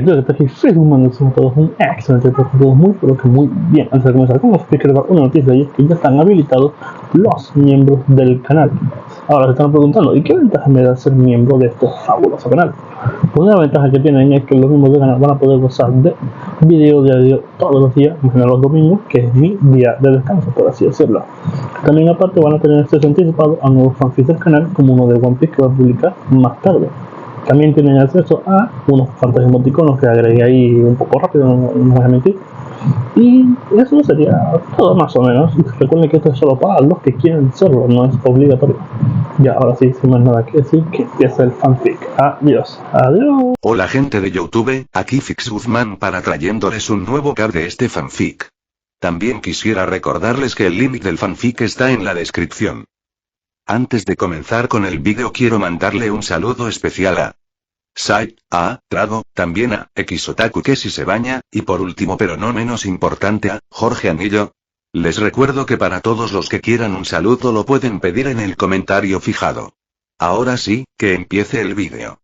creo que traje Facebook, son todos un excelente, todos muy, pero que muy bien. Antes de comenzar con los que quiero dar una noticia y es que ya están habilitados los miembros del canal. Ahora se están preguntando, ¿y qué ventaja me da ser miembro de este fabuloso canal? Pues una ventaja que tienen es que los miembros del canal van a poder gozar de video diario todos los días, menos los domingos, que es mi día de descanso, por así decirlo. También aparte van a tener acceso anticipado a nuevos fanfics del canal, como uno de One Piece que va a publicar más tarde. También tienen acceso a unos cuantos emoticonos que agregué ahí un poco rápido, no voy a mentir. Y eso sería todo más o menos. Recuerden que esto es solo para los que quieren serlo, no es obligatorio. Ya, ahora sí, sin más nada que decir, que empieza el fanfic. Adiós. Hola gente de YouTube, aquí Fix Guzmán para trayéndoles un nuevo cap de este fanfic. También quisiera recordarles que el link del fanfic está en la descripción. Antes de comenzar con el vídeo quiero mandarle un saludo especial a Sai, a Trago, también a Xotaku que si se baña, y por último pero no menos importante a Jorge Anillo. Les recuerdo que para todos los que quieran un saludo lo pueden pedir en el comentario fijado. Ahora sí, que empiece el vídeo.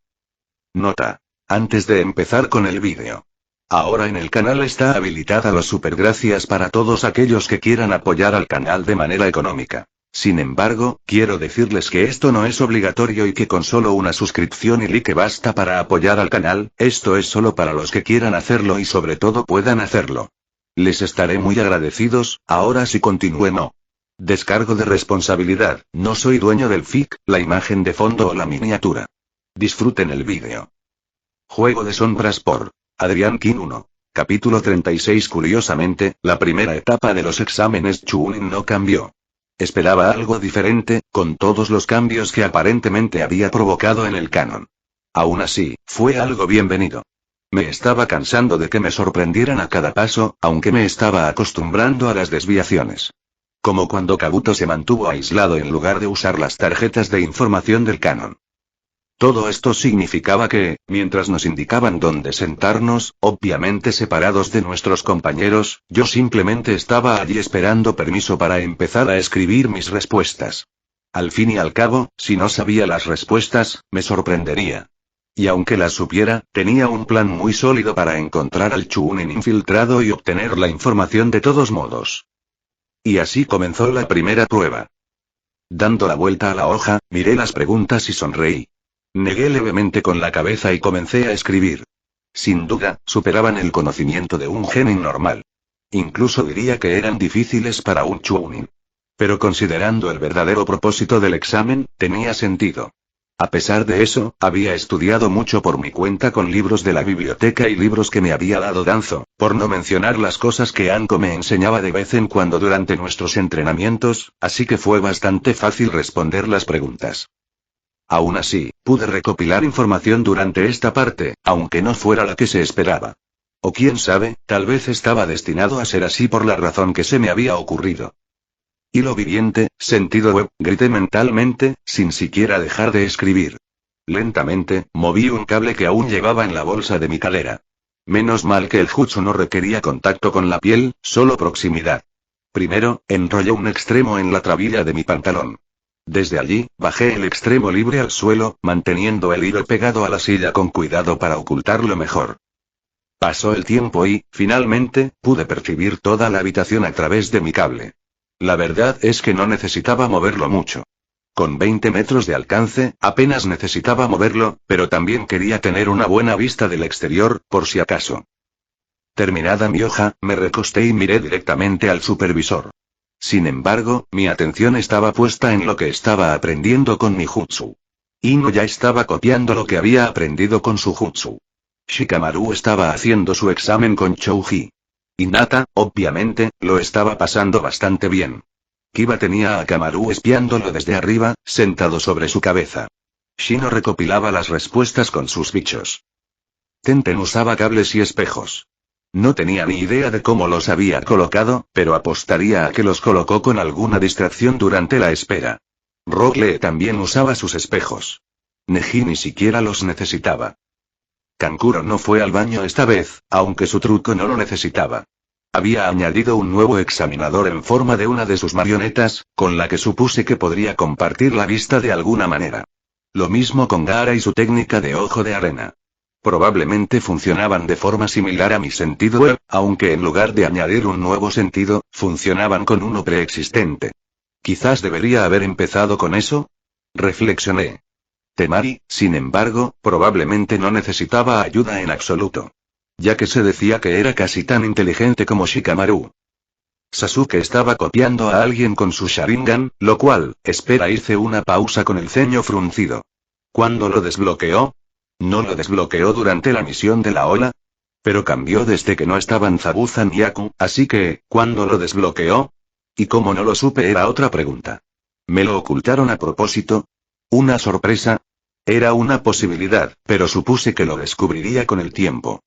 Nota. Antes de empezar con el vídeo. Ahora en el canal está habilitada los supergracias para todos aquellos que quieran apoyar al canal de manera económica. Sin embargo, quiero decirles que esto no es obligatorio y que con solo una suscripción y like basta para apoyar al canal, esto es solo para los que quieran hacerlo y sobre todo puedan hacerlo. Les estaré muy agradecidos, ahora sí continúe no. Descargo de responsabilidad, no soy dueño del fic, la imagen de fondo o la miniatura. Disfruten el vídeo. Juego de sombras por Adrián King 1. Capítulo 36. Curiosamente, la primera etapa de los exámenes Chunin no cambió. Esperaba algo diferente, con todos los cambios que aparentemente había provocado en el canon. Aún así, fue algo bienvenido. Me estaba cansando de que me sorprendieran a cada paso, aunque me estaba acostumbrando a las desviaciones. Como cuando Kabuto se mantuvo aislado en lugar de usar las tarjetas de información del canon. Todo esto significaba que, mientras nos indicaban dónde sentarnos, obviamente separados de nuestros compañeros, yo simplemente estaba allí esperando permiso para empezar a escribir mis respuestas. Al fin y al cabo, si no sabía las respuestas, me sorprendería. Y aunque las supiera, tenía un plan muy sólido para encontrar al Chunin infiltrado y obtener la información de todos modos. Y así comenzó la primera prueba. Dando la vuelta a la hoja, miré las preguntas y sonreí. Negué levemente con la cabeza y comencé a escribir. Sin duda, superaban el conocimiento de un genin normal. Incluso diría que eran difíciles para un Chunin. Pero considerando el verdadero propósito del examen, tenía sentido. A pesar de eso, había estudiado mucho por mi cuenta con libros de la biblioteca y libros que me había dado Danzo, por no mencionar las cosas que Anko me enseñaba de vez en cuando durante nuestros entrenamientos, así que fue bastante fácil responder las preguntas. Aún así, pude recopilar información durante esta parte, aunque no fuera la que se esperaba. O quién sabe, tal vez estaba destinado a ser así por la razón que se me había ocurrido. Hilo viviente, sentido web, grité mentalmente, sin siquiera dejar de escribir. Lentamente, moví un cable que aún llevaba en la bolsa de mi calera. Menos mal que el jutsu no requería contacto con la piel, solo proximidad. Primero, enrollé un extremo en la trabilla de mi pantalón. Desde allí, bajé el extremo libre al suelo, manteniendo el hilo pegado a la silla con cuidado para ocultarlo mejor. Pasó el tiempo y, finalmente, pude percibir toda la habitación a través de mi cable. La verdad es que no necesitaba moverlo mucho. Con 20 metros de alcance, apenas necesitaba moverlo, pero también quería tener una buena vista del exterior, por si acaso. Terminada mi hoja, me recosté y miré directamente al supervisor. Sin embargo, mi atención estaba puesta en lo que estaba aprendiendo con mi jutsu. Ino ya estaba copiando lo que había aprendido con su jutsu. Shikamaru estaba haciendo su examen con Chouji. Hinata, obviamente, lo estaba pasando bastante bien. Kiba tenía a Akamaru espiándolo desde arriba, sentado sobre su cabeza. Shino recopilaba las respuestas con sus bichos. Tenten usaba cables y espejos. No tenía ni idea de cómo los había colocado, pero apostaría a que los colocó con alguna distracción durante la espera. Rogle también usaba sus espejos. Neji ni siquiera los necesitaba. Kankuro no fue al baño esta vez, aunque su truco no lo necesitaba. Había añadido un nuevo examinador en forma de una de sus marionetas, con la que supuse que podría compartir la vista de alguna manera. Lo mismo con Gaara y su técnica de ojo de arena. Probablemente funcionaban de forma similar a mi sentido E, aunque en lugar de añadir un nuevo sentido, funcionaban con uno preexistente. Quizás debería haber empezado con eso. Reflexioné. Temari, sin embargo, probablemente no necesitaba ayuda en absoluto. Ya que se decía que era casi tan inteligente como Shikamaru. Sasuke estaba copiando a alguien con su Sharingan, lo cual, espera, hice una pausa con el ceño fruncido. ¿Cuándo lo desbloqueó? ¿No lo desbloqueó durante la misión de la ola? Pero cambió desde que no estaban Zabuza y Aku, así que, ¿cuándo lo desbloqueó? Y como no lo supe era otra pregunta. ¿Me lo ocultaron a propósito? ¿Una sorpresa? Era una posibilidad, pero supuse que lo descubriría con el tiempo.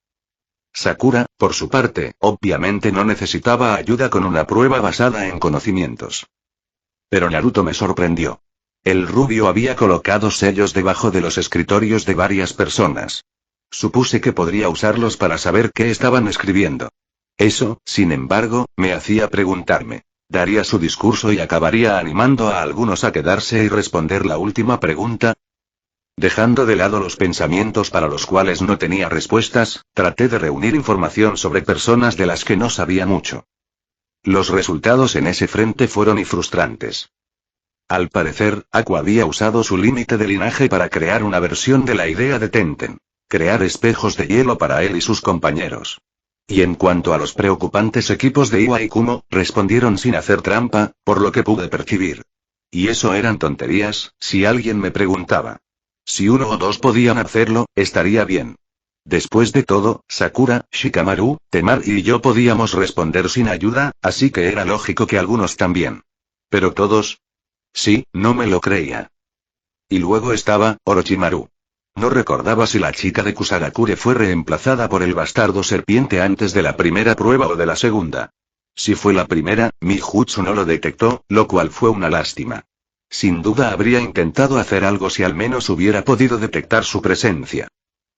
Sakura, por su parte, obviamente no necesitaba ayuda con una prueba basada en conocimientos. Pero Naruto me sorprendió. El rubio había colocado sellos debajo de los escritorios de varias personas. Supuse que podría usarlos para saber qué estaban escribiendo. Eso, sin embargo, me hacía preguntarme. ¿Daría su discurso y acabaría animando a algunos a quedarse y responder la última pregunta? Dejando de lado los pensamientos para los cuales no tenía respuestas, traté de reunir información sobre personas de las que no sabía mucho. Los resultados en ese frente fueron frustrantes. Al parecer, Aku había usado su límite de linaje para crear una versión de la idea de Tenten. Crear espejos de hielo para él y sus compañeros. Y en cuanto a los preocupantes equipos de Iwa y Kumo, respondieron sin hacer trampa, por lo que pude percibir. Y eso eran tonterías, si alguien me preguntaba. Si uno o dos podían hacerlo, estaría bien. Después de todo, Sakura, Shikamaru, Temari y yo podíamos responder sin ayuda, así que era lógico que algunos también. ¿Pero todos? Sí, no me lo creía. Y luego estaba Orochimaru. No recordaba si la chica de Kusagakure fue reemplazada por el bastardo serpiente antes de la primera prueba o de la segunda. Si fue la primera, mi jutsu no lo detectó, lo cual fue una lástima. Sin duda habría intentado hacer algo si al menos hubiera podido detectar su presencia.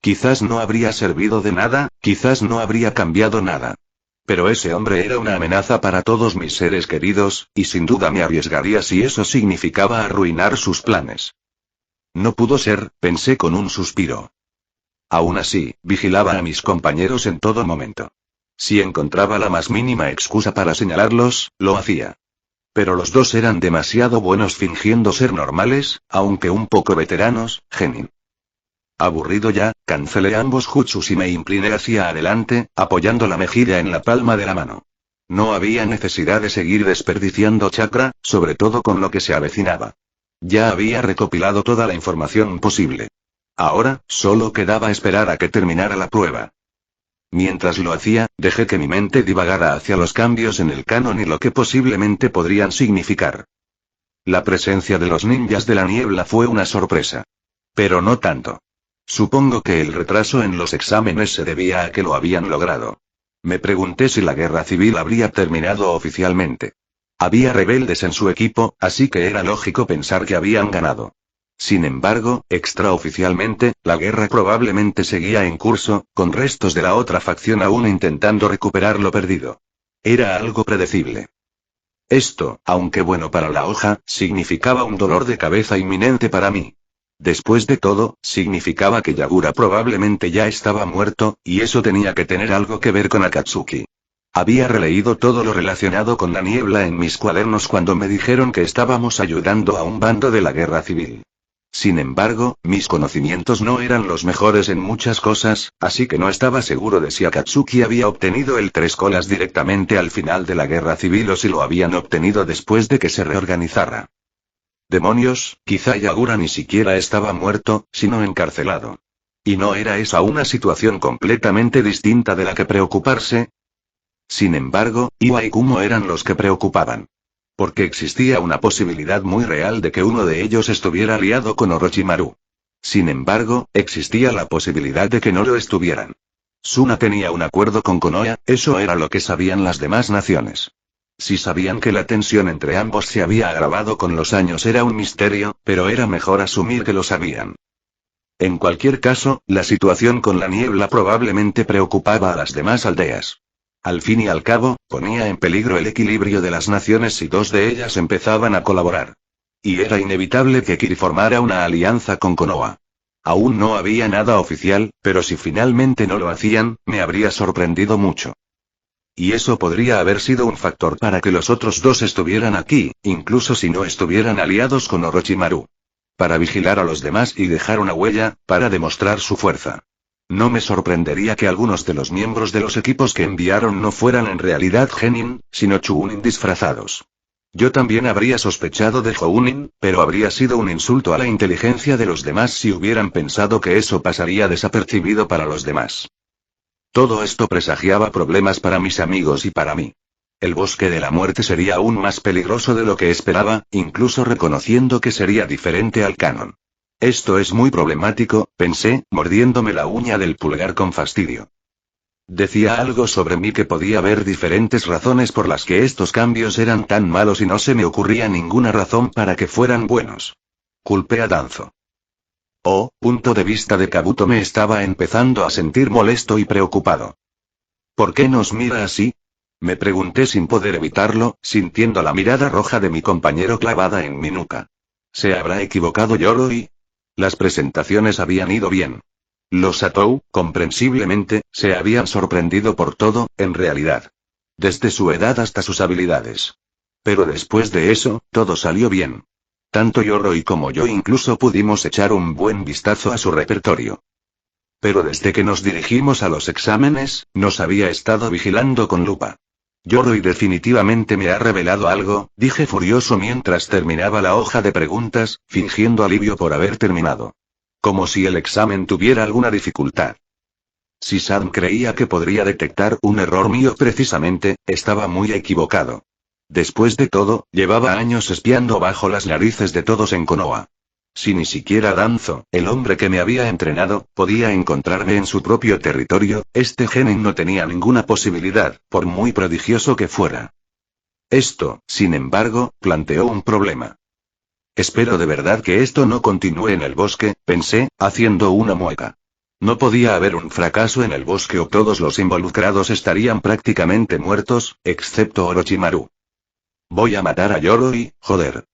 Quizás no habría servido de nada, quizás no habría cambiado nada. Pero ese hombre era una amenaza para todos mis seres queridos, y sin duda me arriesgaría si eso significaba arruinar sus planes. No pudo ser, pensé con un suspiro. Aún así, vigilaba a mis compañeros en todo momento. Si encontraba la más mínima excusa para señalarlos, lo hacía. Pero los dos eran demasiado buenos fingiendo ser normales, aunque un poco veteranos, Genin. Aburrido ya, cancelé ambos jutsus y me incliné hacia adelante, apoyando la mejilla en la palma de la mano. No había necesidad de seguir desperdiciando chakra, sobre todo con lo que se avecinaba. Ya había recopilado toda la información posible. Ahora, solo quedaba esperar a que terminara la prueba. Mientras lo hacía, dejé que mi mente divagara hacia los cambios en el canon y lo que posiblemente podrían significar. La presencia de los ninjas de la niebla fue una sorpresa. Pero no tanto. Supongo que el retraso en los exámenes se debía a que lo habían logrado. Me pregunté si la guerra civil habría terminado oficialmente. Había rebeldes en su equipo, así que era lógico pensar que habían ganado. Sin embargo, extraoficialmente, la guerra probablemente seguía en curso, con restos de la otra facción aún intentando recuperar lo perdido. Era algo predecible. Esto, aunque bueno para la hoja, significaba un dolor de cabeza inminente para mí. Después de todo, significaba que Yagura probablemente ya estaba muerto, y eso tenía que tener algo que ver con Akatsuki. Había releído todo lo relacionado con la niebla en mis cuadernos cuando me dijeron que estábamos ayudando a un bando de la guerra civil. Sin embargo, mis conocimientos no eran los mejores en muchas cosas, así que no estaba seguro de si Akatsuki había obtenido el Tres Colas directamente al final de la guerra civil o si lo habían obtenido después de que se reorganizara. Demonios, quizá Yagura ni siquiera estaba muerto, sino encarcelado. ¿Y no era esa una situación completamente distinta de la que preocuparse? Sin embargo, Iwa y Kumo eran los que preocupaban. Porque existía una posibilidad muy real de que uno de ellos estuviera aliado con Orochimaru. Sin embargo, existía la posibilidad de que no lo estuvieran. Suna tenía un acuerdo con Konoha, eso era lo que sabían las demás naciones. Si sabían que la tensión entre ambos se había agravado con los años era un misterio, pero era mejor asumir que lo sabían. En cualquier caso, la situación con la niebla probablemente preocupaba a las demás aldeas. Al fin y al cabo, ponía en peligro el equilibrio de las naciones si dos de ellas empezaban a colaborar. Y era inevitable que Kiri formara una alianza con Konoha. Aún no había nada oficial, pero si finalmente no lo hacían, me habría sorprendido mucho. Y eso podría haber sido un factor para que los otros dos estuvieran aquí, incluso si no estuvieran aliados con Orochimaru. Para vigilar a los demás y dejar una huella, para demostrar su fuerza. No me sorprendería que algunos de los miembros de los equipos que enviaron no fueran en realidad Genin, sino Chuunin disfrazados. Yo también habría sospechado de Jounin, pero habría sido un insulto a la inteligencia de los demás si hubieran pensado que eso pasaría desapercibido para los demás. Todo esto presagiaba problemas para mis amigos y para mí. El bosque de la muerte sería aún más peligroso de lo que esperaba, incluso reconociendo que sería diferente al canon. Esto es muy problemático, pensé, mordiéndome la uña del pulgar con fastidio. Decía algo sobre mí que podía haber diferentes razones por las que estos cambios eran tan malos y no se me ocurría ninguna razón para que fueran buenos. Culpé a Danzo. Punto de vista de Kabuto me estaba empezando a sentir molesto y preocupado. ¿Por qué nos mira así? Me pregunté sin poder evitarlo, sintiendo la mirada roja de mi compañero clavada en mi nuca. ¿Se habrá equivocado Yoroi? Las presentaciones habían ido bien. Los Satou, comprensiblemente, se habían sorprendido por todo, en realidad. Desde su edad hasta sus habilidades. Pero después de eso, todo salió bien. Tanto Yoroi como yo incluso pudimos echar un buen vistazo a su repertorio. Pero desde que nos dirigimos a los exámenes, nos había estado vigilando con lupa. Yoroi definitivamente me ha revelado algo, dije furioso mientras terminaba la hoja de preguntas, fingiendo alivio por haber terminado. Como si el examen tuviera alguna dificultad. Si Sam creía que podría detectar un error mío precisamente, estaba muy equivocado. Después de todo, llevaba años espiando bajo las narices de todos en Konoha. Si ni siquiera Danzo, el hombre que me había entrenado, podía encontrarme en su propio territorio, este genin no tenía ninguna posibilidad, por muy prodigioso que fuera. Esto, sin embargo, planteó un problema. Espero de verdad que esto no continúe en el bosque, pensé, haciendo una mueca. No podía haber un fracaso en el bosque o todos los involucrados estarían prácticamente muertos, excepto Orochimaru. Voy a matar a Yoroi, joder.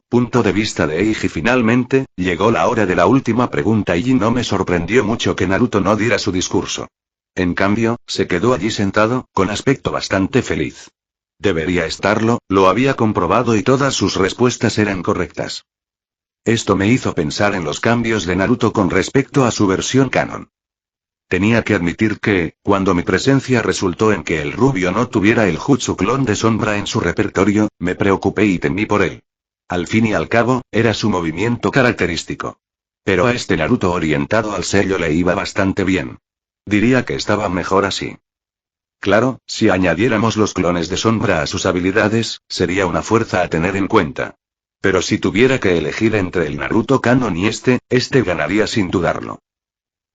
Punto de vista de Eiji. Finalmente, llegó la hora de la última pregunta y no me sorprendió mucho que Naruto no diera su discurso. En cambio, se quedó allí sentado, con aspecto bastante feliz. Debería estarlo, lo había comprobado y todas sus respuestas eran correctas. Esto me hizo pensar en los cambios de Naruto con respecto a su versión canon. Tenía que admitir que, cuando mi presencia resultó en que el rubio no tuviera el jutsu clon de sombra en su repertorio, me preocupé y temí por él. Al fin y al cabo, era su movimiento característico. Pero a este Naruto orientado al sello le iba bastante bien. Diría que estaba mejor así. Claro, si añadiéramos los clones de sombra a sus habilidades, sería una fuerza a tener en cuenta. Pero si tuviera que elegir entre el Naruto canon y este ganaría sin dudarlo.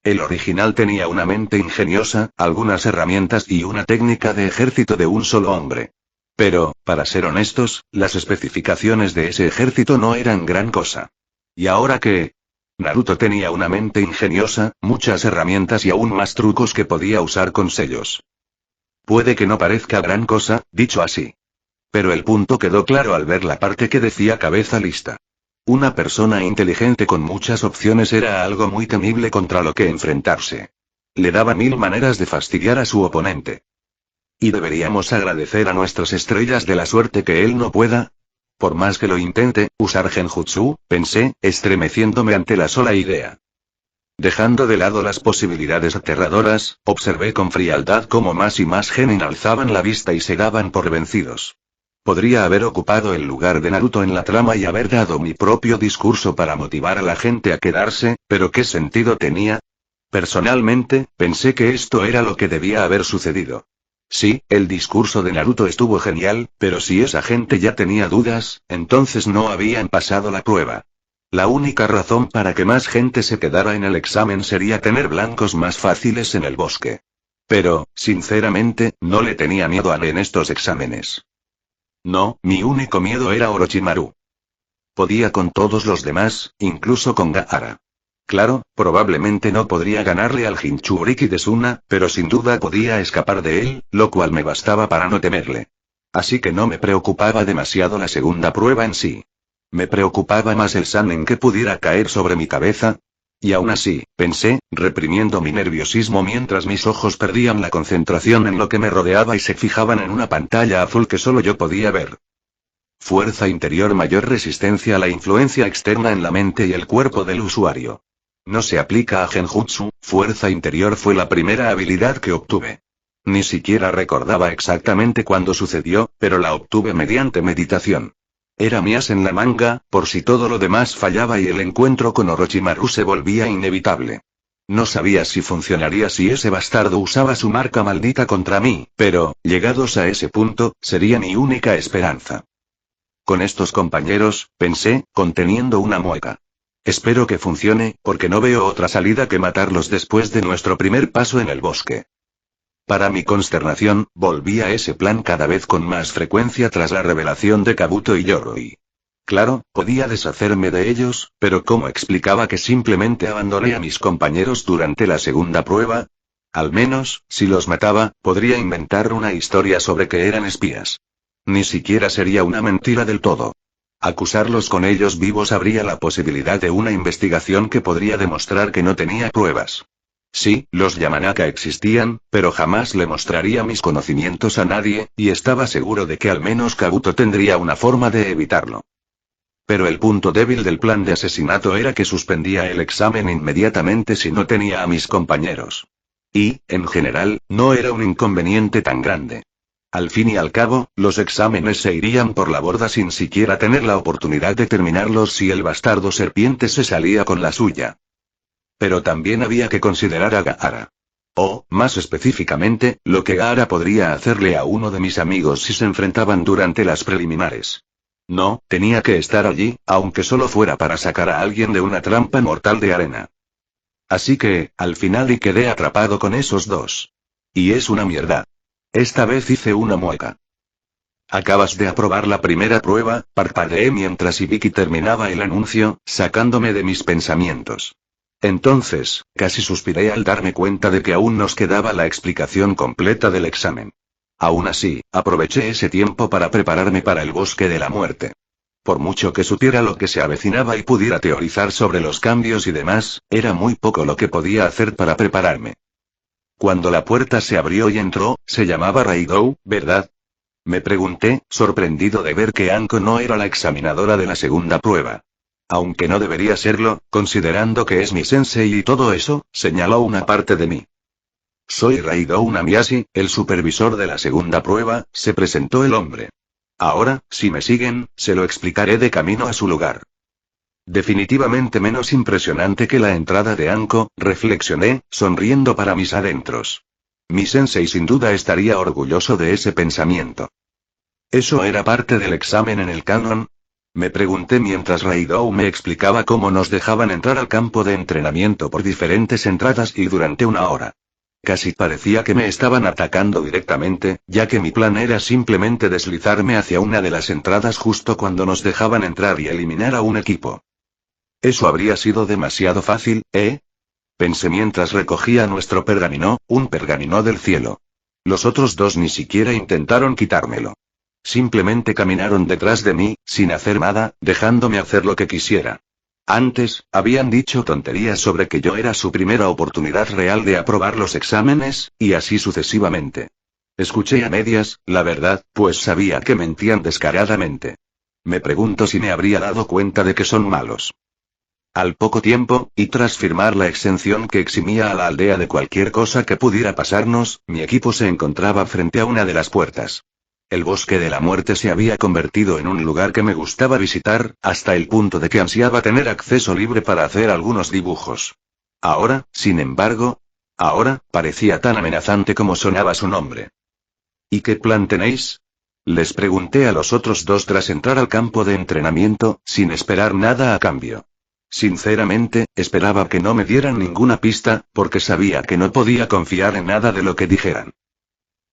El original tenía una mente ingeniosa, algunas herramientas y una técnica de ejército de un solo hombre. Pero, para ser honestos, las especificaciones de ese ejército no eran gran cosa. ¿Y ahora qué? Naruto tenía una mente ingeniosa, muchas herramientas y aún más trucos que podía usar con sellos. Puede que no parezca gran cosa, dicho así. Pero el punto quedó claro al ver la parte que decía cabeza lista. Una persona inteligente con muchas opciones era algo muy temible contra lo que enfrentarse. Le daba 1000 maneras de fastidiar a su oponente. ¿Y deberíamos agradecer a nuestras estrellas de la suerte que él no pueda? Por más que lo intente, usar genjutsu, pensé, estremeciéndome ante la sola idea. Dejando de lado las posibilidades aterradoras, observé con frialdad cómo más y más genin alzaban la vista y se daban por vencidos. Podría haber ocupado el lugar de Naruto en la trama y haber dado mi propio discurso para motivar a la gente a quedarse, pero ¿qué sentido tenía? Personalmente, pensé que esto era lo que debía haber sucedido. Sí, el discurso de Naruto estuvo genial, pero si esa gente ya tenía dudas, entonces no habían pasado la prueba. La única razón para que más gente se quedara en el examen sería tener blancos más fáciles en el bosque. Pero, sinceramente, no le tenía miedo a en estos exámenes. No, mi único miedo era Orochimaru. Podía con todos los demás, incluso con Gaara. Claro, probablemente no podría ganarle al Jinchuriki de Suna, pero sin duda podía escapar de él, lo cual me bastaba para no temerle. Así que no me preocupaba demasiado la segunda prueba en sí. Me preocupaba más el Shannen que pudiera caer sobre mi cabeza. Y aún así, pensé, reprimiendo mi nerviosismo mientras mis ojos perdían la concentración en lo que me rodeaba y se fijaban en una pantalla azul que solo yo podía ver. Fuerza interior, mayor resistencia a la influencia externa en la mente y el cuerpo del usuario. No se aplica a Genjutsu, fuerza interior fue la primera habilidad que obtuve. Ni siquiera recordaba exactamente cuándo sucedió, pero la obtuve mediante meditación. Era mi as en la manga, por si todo lo demás fallaba y el encuentro con Orochimaru se volvía inevitable. No sabía si funcionaría si ese bastardo usaba su marca maldita contra mí, pero, llegados a ese punto, sería mi única esperanza. Con estos compañeros, pensé, conteniendo una mueca. Espero que funcione, porque no veo otra salida que matarlos después de nuestro primer paso en el bosque. Para mi consternación, volví a ese plan cada vez con más frecuencia tras la revelación de Kabuto y Yoroi. Claro, podía deshacerme de ellos, pero ¿cómo explicaba que simplemente abandoné a mis compañeros durante la segunda prueba? Al menos, si los mataba, podría inventar una historia sobre que eran espías. Ni siquiera sería una mentira del todo. Acusarlos con ellos vivos habría la posibilidad de una investigación que podría demostrar que no tenía pruebas. Sí, los Yamanaka existían, pero jamás le mostraría mis conocimientos a nadie, y estaba seguro de que al menos Kabuto tendría una forma de evitarlo. Pero el punto débil del plan de asesinato era que suspendía el examen inmediatamente si no tenía a mis compañeros. Y, en general, no era un inconveniente tan grande. Al fin y al cabo, los exámenes se irían por la borda sin siquiera tener la oportunidad de terminarlos si el bastardo serpiente se salía con la suya. Pero también había que considerar a Gaara. O, más específicamente, lo que Gaara podría hacerle a uno de mis amigos si se enfrentaban durante las preliminares. No, tenía que estar allí, aunque solo fuera para sacar a alguien de una trampa mortal de arena. Así que, al final quedé atrapado con esos dos. Y es una mierda. Esta vez hice una mueca. Acabas de aprobar la primera prueba, parpadeé mientras Ibiki terminaba el anuncio, sacándome de mis pensamientos. Entonces, casi suspiré al darme cuenta de que aún nos quedaba la explicación completa del examen. Aún así, aproveché ese tiempo para prepararme para el bosque de la muerte. Por mucho que supiera lo que se avecinaba y pudiera teorizar sobre los cambios y demás, era muy poco lo que podía hacer para prepararme. Cuando la puerta se abrió y entró, se llamaba Raidou, ¿verdad? Me pregunté, sorprendido de ver que Anko no era la examinadora de la segunda prueba. Aunque no debería serlo, considerando que es mi sensei y todo eso, señaló una parte de mí. Soy Raidou Namiasi, el supervisor de la segunda prueba, se presentó el hombre. Ahora, si me siguen, se lo explicaré de camino a su lugar. Definitivamente menos impresionante que la entrada de Anko, reflexioné, sonriendo para mis adentros. Mi sensei sin duda estaría orgulloso de ese pensamiento. ¿Eso era parte del examen en el canon? Me pregunté mientras Raidou me explicaba cómo nos dejaban entrar al campo de entrenamiento por diferentes entradas y durante una hora. Casi parecía que me estaban atacando directamente, ya que mi plan era simplemente deslizarme hacia una de las entradas justo cuando nos dejaban entrar y eliminar a un equipo. Eso habría sido demasiado fácil, ¿eh? Pensé mientras recogía nuestro pergamino, un pergamino del cielo. Los otros dos ni siquiera intentaron quitármelo. Simplemente caminaron detrás de mí, sin hacer nada, dejándome hacer lo que quisiera. Antes, habían dicho tonterías sobre que yo era su primera oportunidad real de aprobar los exámenes, y así sucesivamente. Escuché a medias, la verdad, pues sabía que mentían descaradamente. Me pregunto si me habría dado cuenta de que son malos. Al poco tiempo, y tras firmar la exención que eximía a la aldea de cualquier cosa que pudiera pasarnos, mi equipo se encontraba frente a una de las puertas. El bosque de la muerte se había convertido en un lugar que me gustaba visitar, hasta el punto de que ansiaba tener acceso libre para hacer algunos dibujos. Ahora, sin embargo, parecía tan amenazante como sonaba su nombre. ¿Y qué plan tenéis? Les pregunté a los otros dos tras entrar al campo de entrenamiento, sin esperar nada a cambio. Sinceramente, esperaba que no me dieran ninguna pista, porque sabía que no podía confiar en nada de lo que dijeran.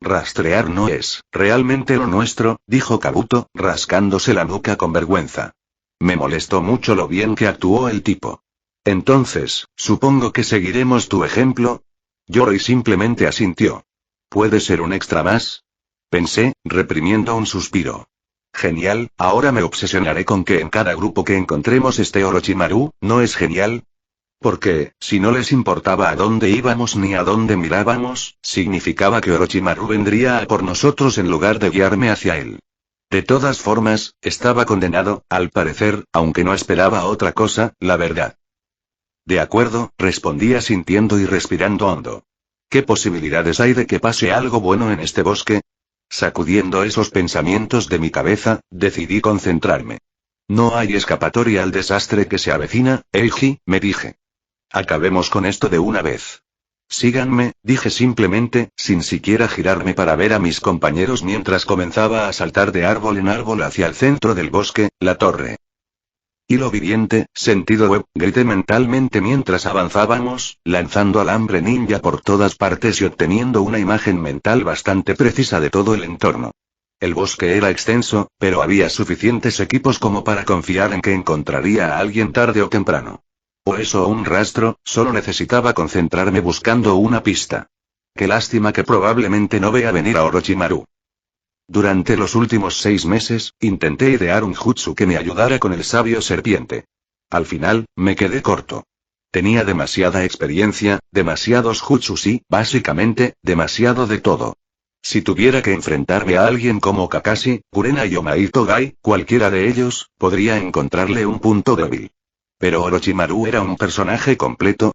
Rastrear no es realmente lo nuestro, dijo Kabuto, rascándose la nuca con vergüenza. Me molestó mucho lo bien que actuó el tipo. Entonces, supongo que seguiremos tu ejemplo. Yoroi simplemente asintió. ¿Puede ser un extra más? Pensé, reprimiendo un suspiro. Genial, ahora me obsesionaré con que en cada grupo que encontremos esté Orochimaru, ¿no es genial? Porque, si no les importaba a dónde íbamos ni a dónde mirábamos, significaba que Orochimaru vendría a por nosotros en lugar de guiarme hacia él. De todas formas, estaba condenado, al parecer, aunque no esperaba otra cosa, la verdad. De acuerdo, respondía sintiendo y respirando hondo. ¿Qué posibilidades hay de que pase algo bueno en este bosque? Sacudiendo esos pensamientos de mi cabeza, decidí concentrarme. No hay escapatoria al desastre que se avecina, Eiji, me dije. Acabemos con esto de una vez. Síganme, dije simplemente, sin siquiera girarme para ver a mis compañeros mientras comenzaba a saltar de árbol en árbol hacia el centro del bosque, la torre. Hilo viviente, sentido web, grité mentalmente mientras avanzábamos, lanzando alambre ninja por todas partes y obteniendo una imagen mental bastante precisa de todo el entorno. El bosque era extenso, pero había suficientes equipos como para confiar en que encontraría a alguien tarde o temprano. O eso o un rastro, solo necesitaba concentrarme buscando una pista. Qué lástima que probablemente no vea venir a Orochimaru. Durante los últimos 6 meses, intenté idear un jutsu que me ayudara con el sabio serpiente. Al final, me quedé corto. Tenía demasiada experiencia, demasiados jutsus y, básicamente, demasiado de todo. Si tuviera que enfrentarme a alguien como Kakashi, Kurena y Omaito Gai, cualquiera de ellos, podría encontrarle un punto débil. Pero Orochimaru era un personaje completo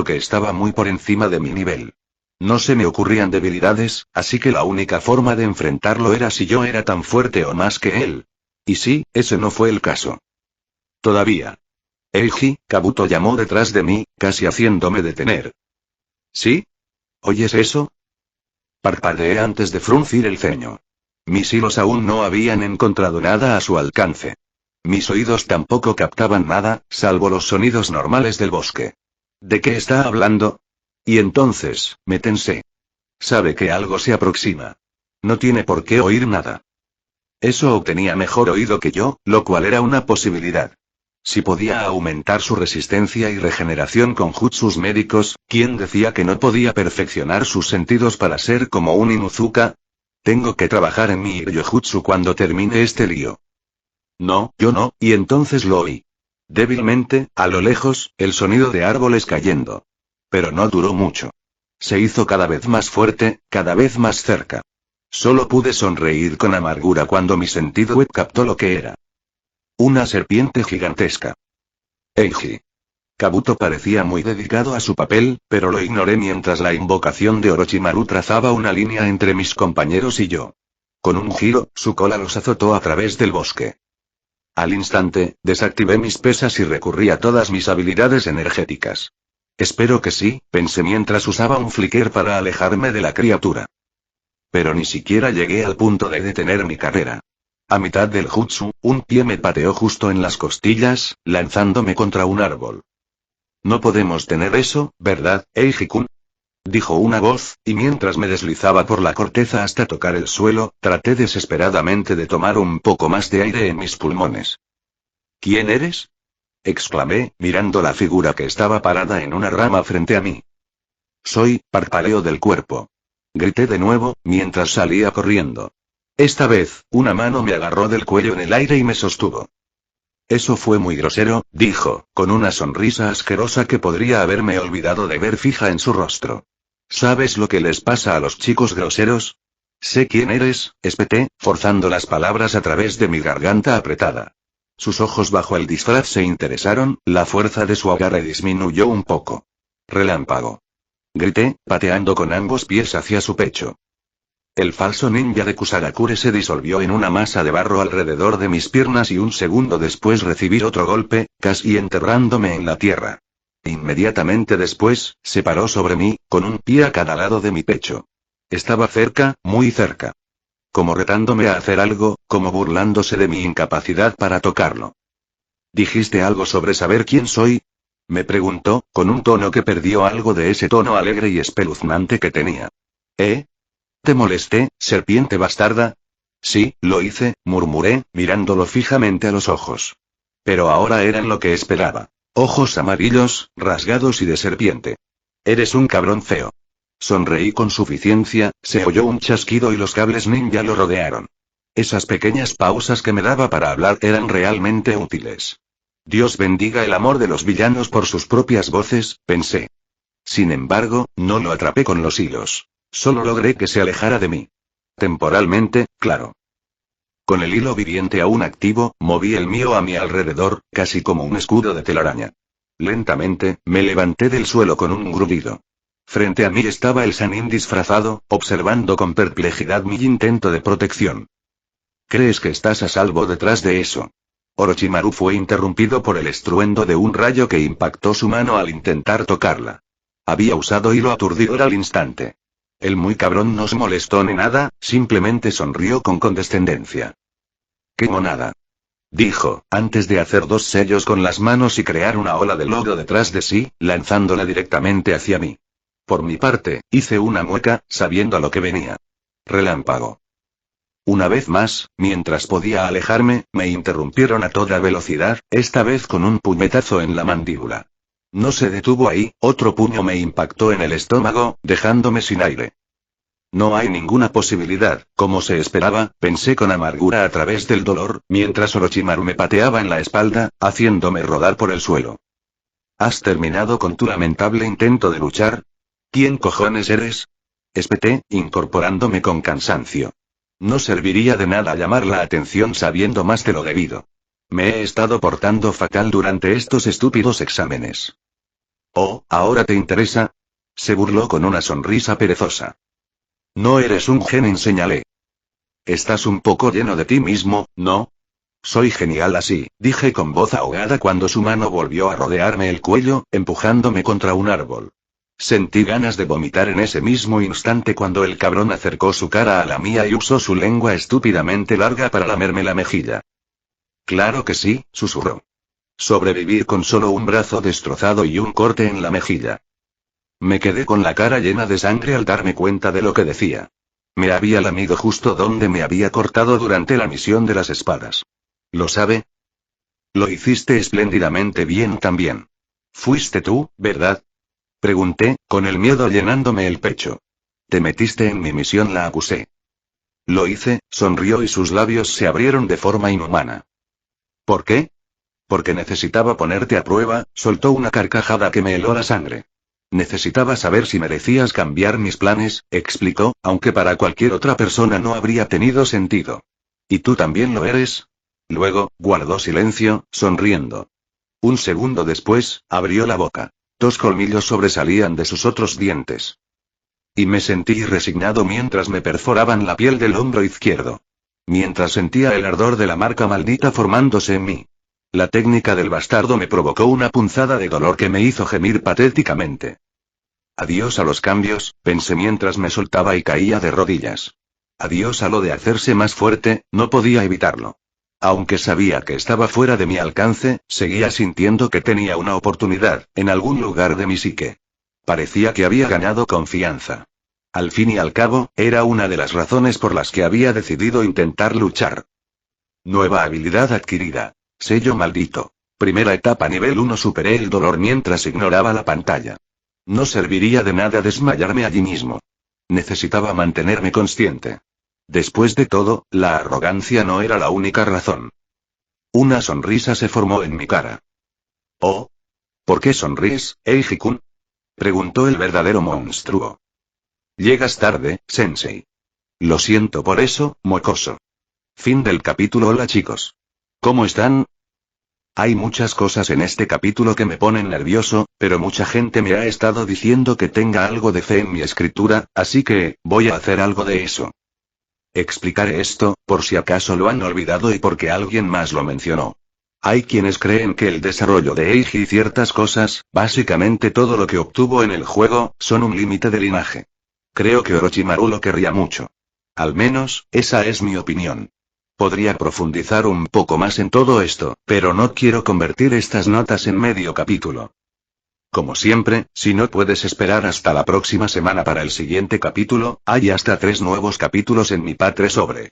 que estaba muy por encima de mi nivel. No se me ocurrían debilidades, así que la única forma de enfrentarlo era si yo era tan fuerte o más que él. Y sí, ese no fue el caso. Todavía. Eiji, Kabuto llamó detrás de mí, casi haciéndome detener. ¿Sí? ¿Oyes eso? Parpadeé antes de fruncir el ceño. Mis hilos aún no habían encontrado nada a su alcance. Mis oídos tampoco captaban nada, salvo los sonidos normales del bosque. ¿De qué está hablando? Y entonces, me tensé. Sabe que algo se aproxima. No tiene por qué oír nada. Eso obtenía mejor oído que yo, lo cual era una posibilidad. Si podía aumentar su resistencia y regeneración con jutsus médicos, ¿quién decía que no podía perfeccionar sus sentidos para ser como un Inuzuka? Tengo que trabajar en mi Ryojutsu cuando termine este lío. No, yo no, y entonces lo oí. Débilmente, a lo lejos, el sonido de árboles cayendo. Pero no duró mucho. Se hizo cada vez más fuerte, cada vez más cerca. Solo pude sonreír con amargura cuando mi sentido web captó lo que era. Una serpiente gigantesca. Eiji. Kabuto parecía muy dedicado a su papel, pero lo ignoré mientras la invocación de Orochimaru trazaba una línea entre mis compañeros y yo. Con un giro, su cola los azotó a través del bosque. Al instante, desactivé mis pesas y recurrí a todas mis habilidades energéticas. Espero que sí, pensé mientras usaba un flicker para alejarme de la criatura. Pero ni siquiera llegué al punto de detener mi carrera. A mitad del jutsu, un pie me pateó justo en las costillas, lanzándome contra un árbol. No podemos tener eso, ¿verdad, Eiji-kun? Dijo una voz, y mientras me deslizaba por la corteza hasta tocar el suelo, traté desesperadamente de tomar un poco más de aire en mis pulmones. ¿Quién eres? Exclamé, mirando la figura que estaba parada en una rama frente a mí. Soy, parpaleo del cuerpo. Grité de nuevo, mientras salía corriendo. Esta vez, una mano me agarró del cuello en el aire y me sostuvo. Eso fue muy grosero, dijo, con una sonrisa asquerosa que podría haberme olvidado de ver fija en su rostro. ¿Sabes lo que les pasa a los chicos groseros? Sé quién eres, espeté, forzando las palabras a través de mi garganta apretada. Sus ojos bajo el disfraz se interesaron, la fuerza de su agarre disminuyó un poco. Relámpago. Grité, pateando con ambos pies hacia su pecho. El falso ninja de Kusagakure se disolvió en una masa de barro alrededor de mis piernas y un segundo después recibí otro golpe, casi enterrándome en la tierra. Inmediatamente después, se paró sobre mí, con un pie a cada lado de mi pecho. Estaba cerca, muy cerca. Como retándome a hacer algo, como burlándose de mi incapacidad para tocarlo. ¿Dijiste algo sobre saber quién soy? Me preguntó, con un tono que perdió algo de ese tono alegre y espeluznante que tenía. ¿Te molesté, serpiente bastarda? Sí, lo hice, murmuré, mirándolo fijamente a los ojos. Pero ahora eran lo que esperaba. Ojos amarillos, rasgados y de serpiente. Eres un cabrón feo. Sonreí con suficiencia, se oyó un chasquido y los cables ninja lo rodearon. Esas pequeñas pausas que me daba para hablar eran realmente útiles. Dios bendiga el amor de los villanos por sus propias voces, pensé. Sin embargo, no lo atrapé con los hilos. Solo logré que se alejara de mí. Temporalmente, claro. Con el hilo viviente aún activo, moví el mío a mi alrededor, casi como un escudo de telaraña. Lentamente, me levanté del suelo con un grudido. Frente a mí estaba el Sannin disfrazado, observando con perplejidad mi intento de protección. ¿Crees que estás a salvo detrás de eso? Orochimaru fue interrumpido por el estruendo de un rayo que impactó su mano al intentar tocarla. Había usado hilo aturdidor al instante. El muy cabrón no se molestó ni nada, simplemente sonrió con condescendencia. ¡Qué monada!, dijo, antes de hacer 2 sellos con las manos y crear una ola de lodo detrás de sí, lanzándola directamente hacia mí. Por mi parte, hice una mueca, sabiendo a lo que venía. Relámpago. Una vez más, mientras podía alejarme, me interrumpieron a toda velocidad, esta vez con un puñetazo en la mandíbula. No se detuvo ahí, otro puño me impactó en el estómago, dejándome sin aire. No hay ninguna posibilidad, como se esperaba, pensé con amargura a través del dolor, mientras Orochimaru me pateaba en la espalda, haciéndome rodar por el suelo. ¿Has terminado con tu lamentable intento de luchar? ¿Quién cojones eres? Espeté, incorporándome con cansancio. No serviría de nada llamar la atención sabiendo más de lo debido. Me he estado portando fatal durante estos estúpidos exámenes. Oh, ¿ahora te interesa? Se burló con una sonrisa perezosa. No eres un genin, señalé. Estás un poco lleno de ti mismo, ¿no? Soy genial así, dije con voz ahogada cuando su mano volvió a rodearme el cuello, empujándome contra un árbol. Sentí ganas de vomitar en ese mismo instante cuando el cabrón acercó su cara a la mía y usó su lengua estúpidamente larga para lamerme la mejilla. Claro que sí, susurró. Sobrevivir con solo un brazo destrozado y un corte en la mejilla. Me quedé con la cara llena de sangre al darme cuenta de lo que decía. Me había lamido justo donde me había cortado durante la misión de las espadas. ¿Lo sabe? Lo hiciste espléndidamente bien también. Fuiste tú, ¿verdad? Pregunté, con el miedo llenándome el pecho. Te metiste en mi misión, la acusé. Lo hice, sonrió y sus labios se abrieron de forma inhumana. ¿Por qué? Porque necesitaba ponerte a prueba, soltó una carcajada que me heló la sangre. Necesitaba saber si merecías cambiar mis planes, explicó, aunque para cualquier otra persona no habría tenido sentido. ¿Y tú también lo eres? Luego, guardó silencio, sonriendo. Un segundo después, abrió la boca. 2 colmillos sobresalían de sus otros dientes. Y me sentí resignado mientras me perforaban la piel del hombro izquierdo. Mientras sentía el ardor de la marca maldita formándose en mí. La técnica del bastardo me provocó una punzada de dolor que me hizo gemir patéticamente. Adiós a los cambios, pensé mientras me soltaba y caía de rodillas. Adiós a lo de hacerse más fuerte, no podía evitarlo. Aunque sabía que estaba fuera de mi alcance, seguía sintiendo que tenía una oportunidad, en algún lugar de mi psique. Parecía que había ganado confianza. Al fin y al cabo, era una de las razones por las que había decidido intentar luchar. Nueva habilidad adquirida. Sello maldito. Primera etapa nivel 1. Superé el dolor mientras ignoraba la pantalla. No serviría de nada desmayarme allí mismo. Necesitaba mantenerme consciente. Después de todo, la arrogancia no era la única razón. Una sonrisa se formó en mi cara. Oh. ¿Por qué sonríes, Eiji-kun? Preguntó el verdadero monstruo. Llegas tarde, sensei. Lo siento por eso, mocoso. Fin del capítulo. Hola chicos. ¿Cómo están? Hay muchas cosas en este capítulo que me ponen nervioso, pero mucha gente me ha estado diciendo que tenga algo de fe en mi escritura, así que, voy a hacer algo de eso. Explicaré esto, por si acaso lo han olvidado y porque alguien más lo mencionó. Hay quienes creen que el desarrollo de Eiji y ciertas cosas, básicamente todo lo que obtuvo en el juego, son un límite de linaje. Creo que Orochimaru lo querría mucho. Al menos, esa es mi opinión. Podría profundizar un poco más en todo esto, pero no quiero convertir estas notas en medio capítulo. Como siempre, si no puedes esperar hasta la próxima semana para el siguiente capítulo, hay hasta 3 nuevos capítulos en mi Patre sobre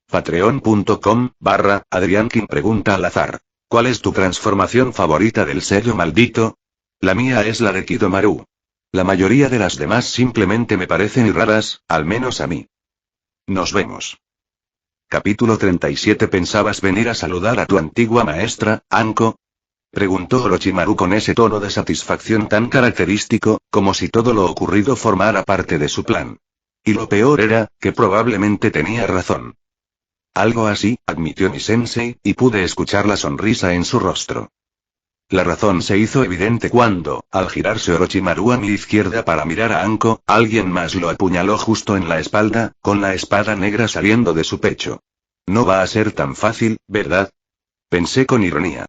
patreon.com/Adriankin. Pregunta al azar. ¿Cuál es tu transformación favorita del sello maldito? La mía es la de Kidomaru. La mayoría de las demás simplemente me parecen raras, al menos a mí. Nos vemos. Capítulo 37. ¿Pensabas venir a saludar a tu antigua maestra, Anko? Preguntó Orochimaru con ese tono de satisfacción tan característico, como si todo lo ocurrido formara parte de su plan. Y lo peor era, que probablemente tenía razón. Algo así, admitió mi sensei, y pude escuchar la sonrisa en su rostro. La razón se hizo evidente cuando, al girarse Orochimaru a mi izquierda para mirar a Anko, alguien más lo apuñaló justo en la espalda, con la espada negra saliendo de su pecho. No va a ser tan fácil, ¿verdad? Pensé con ironía.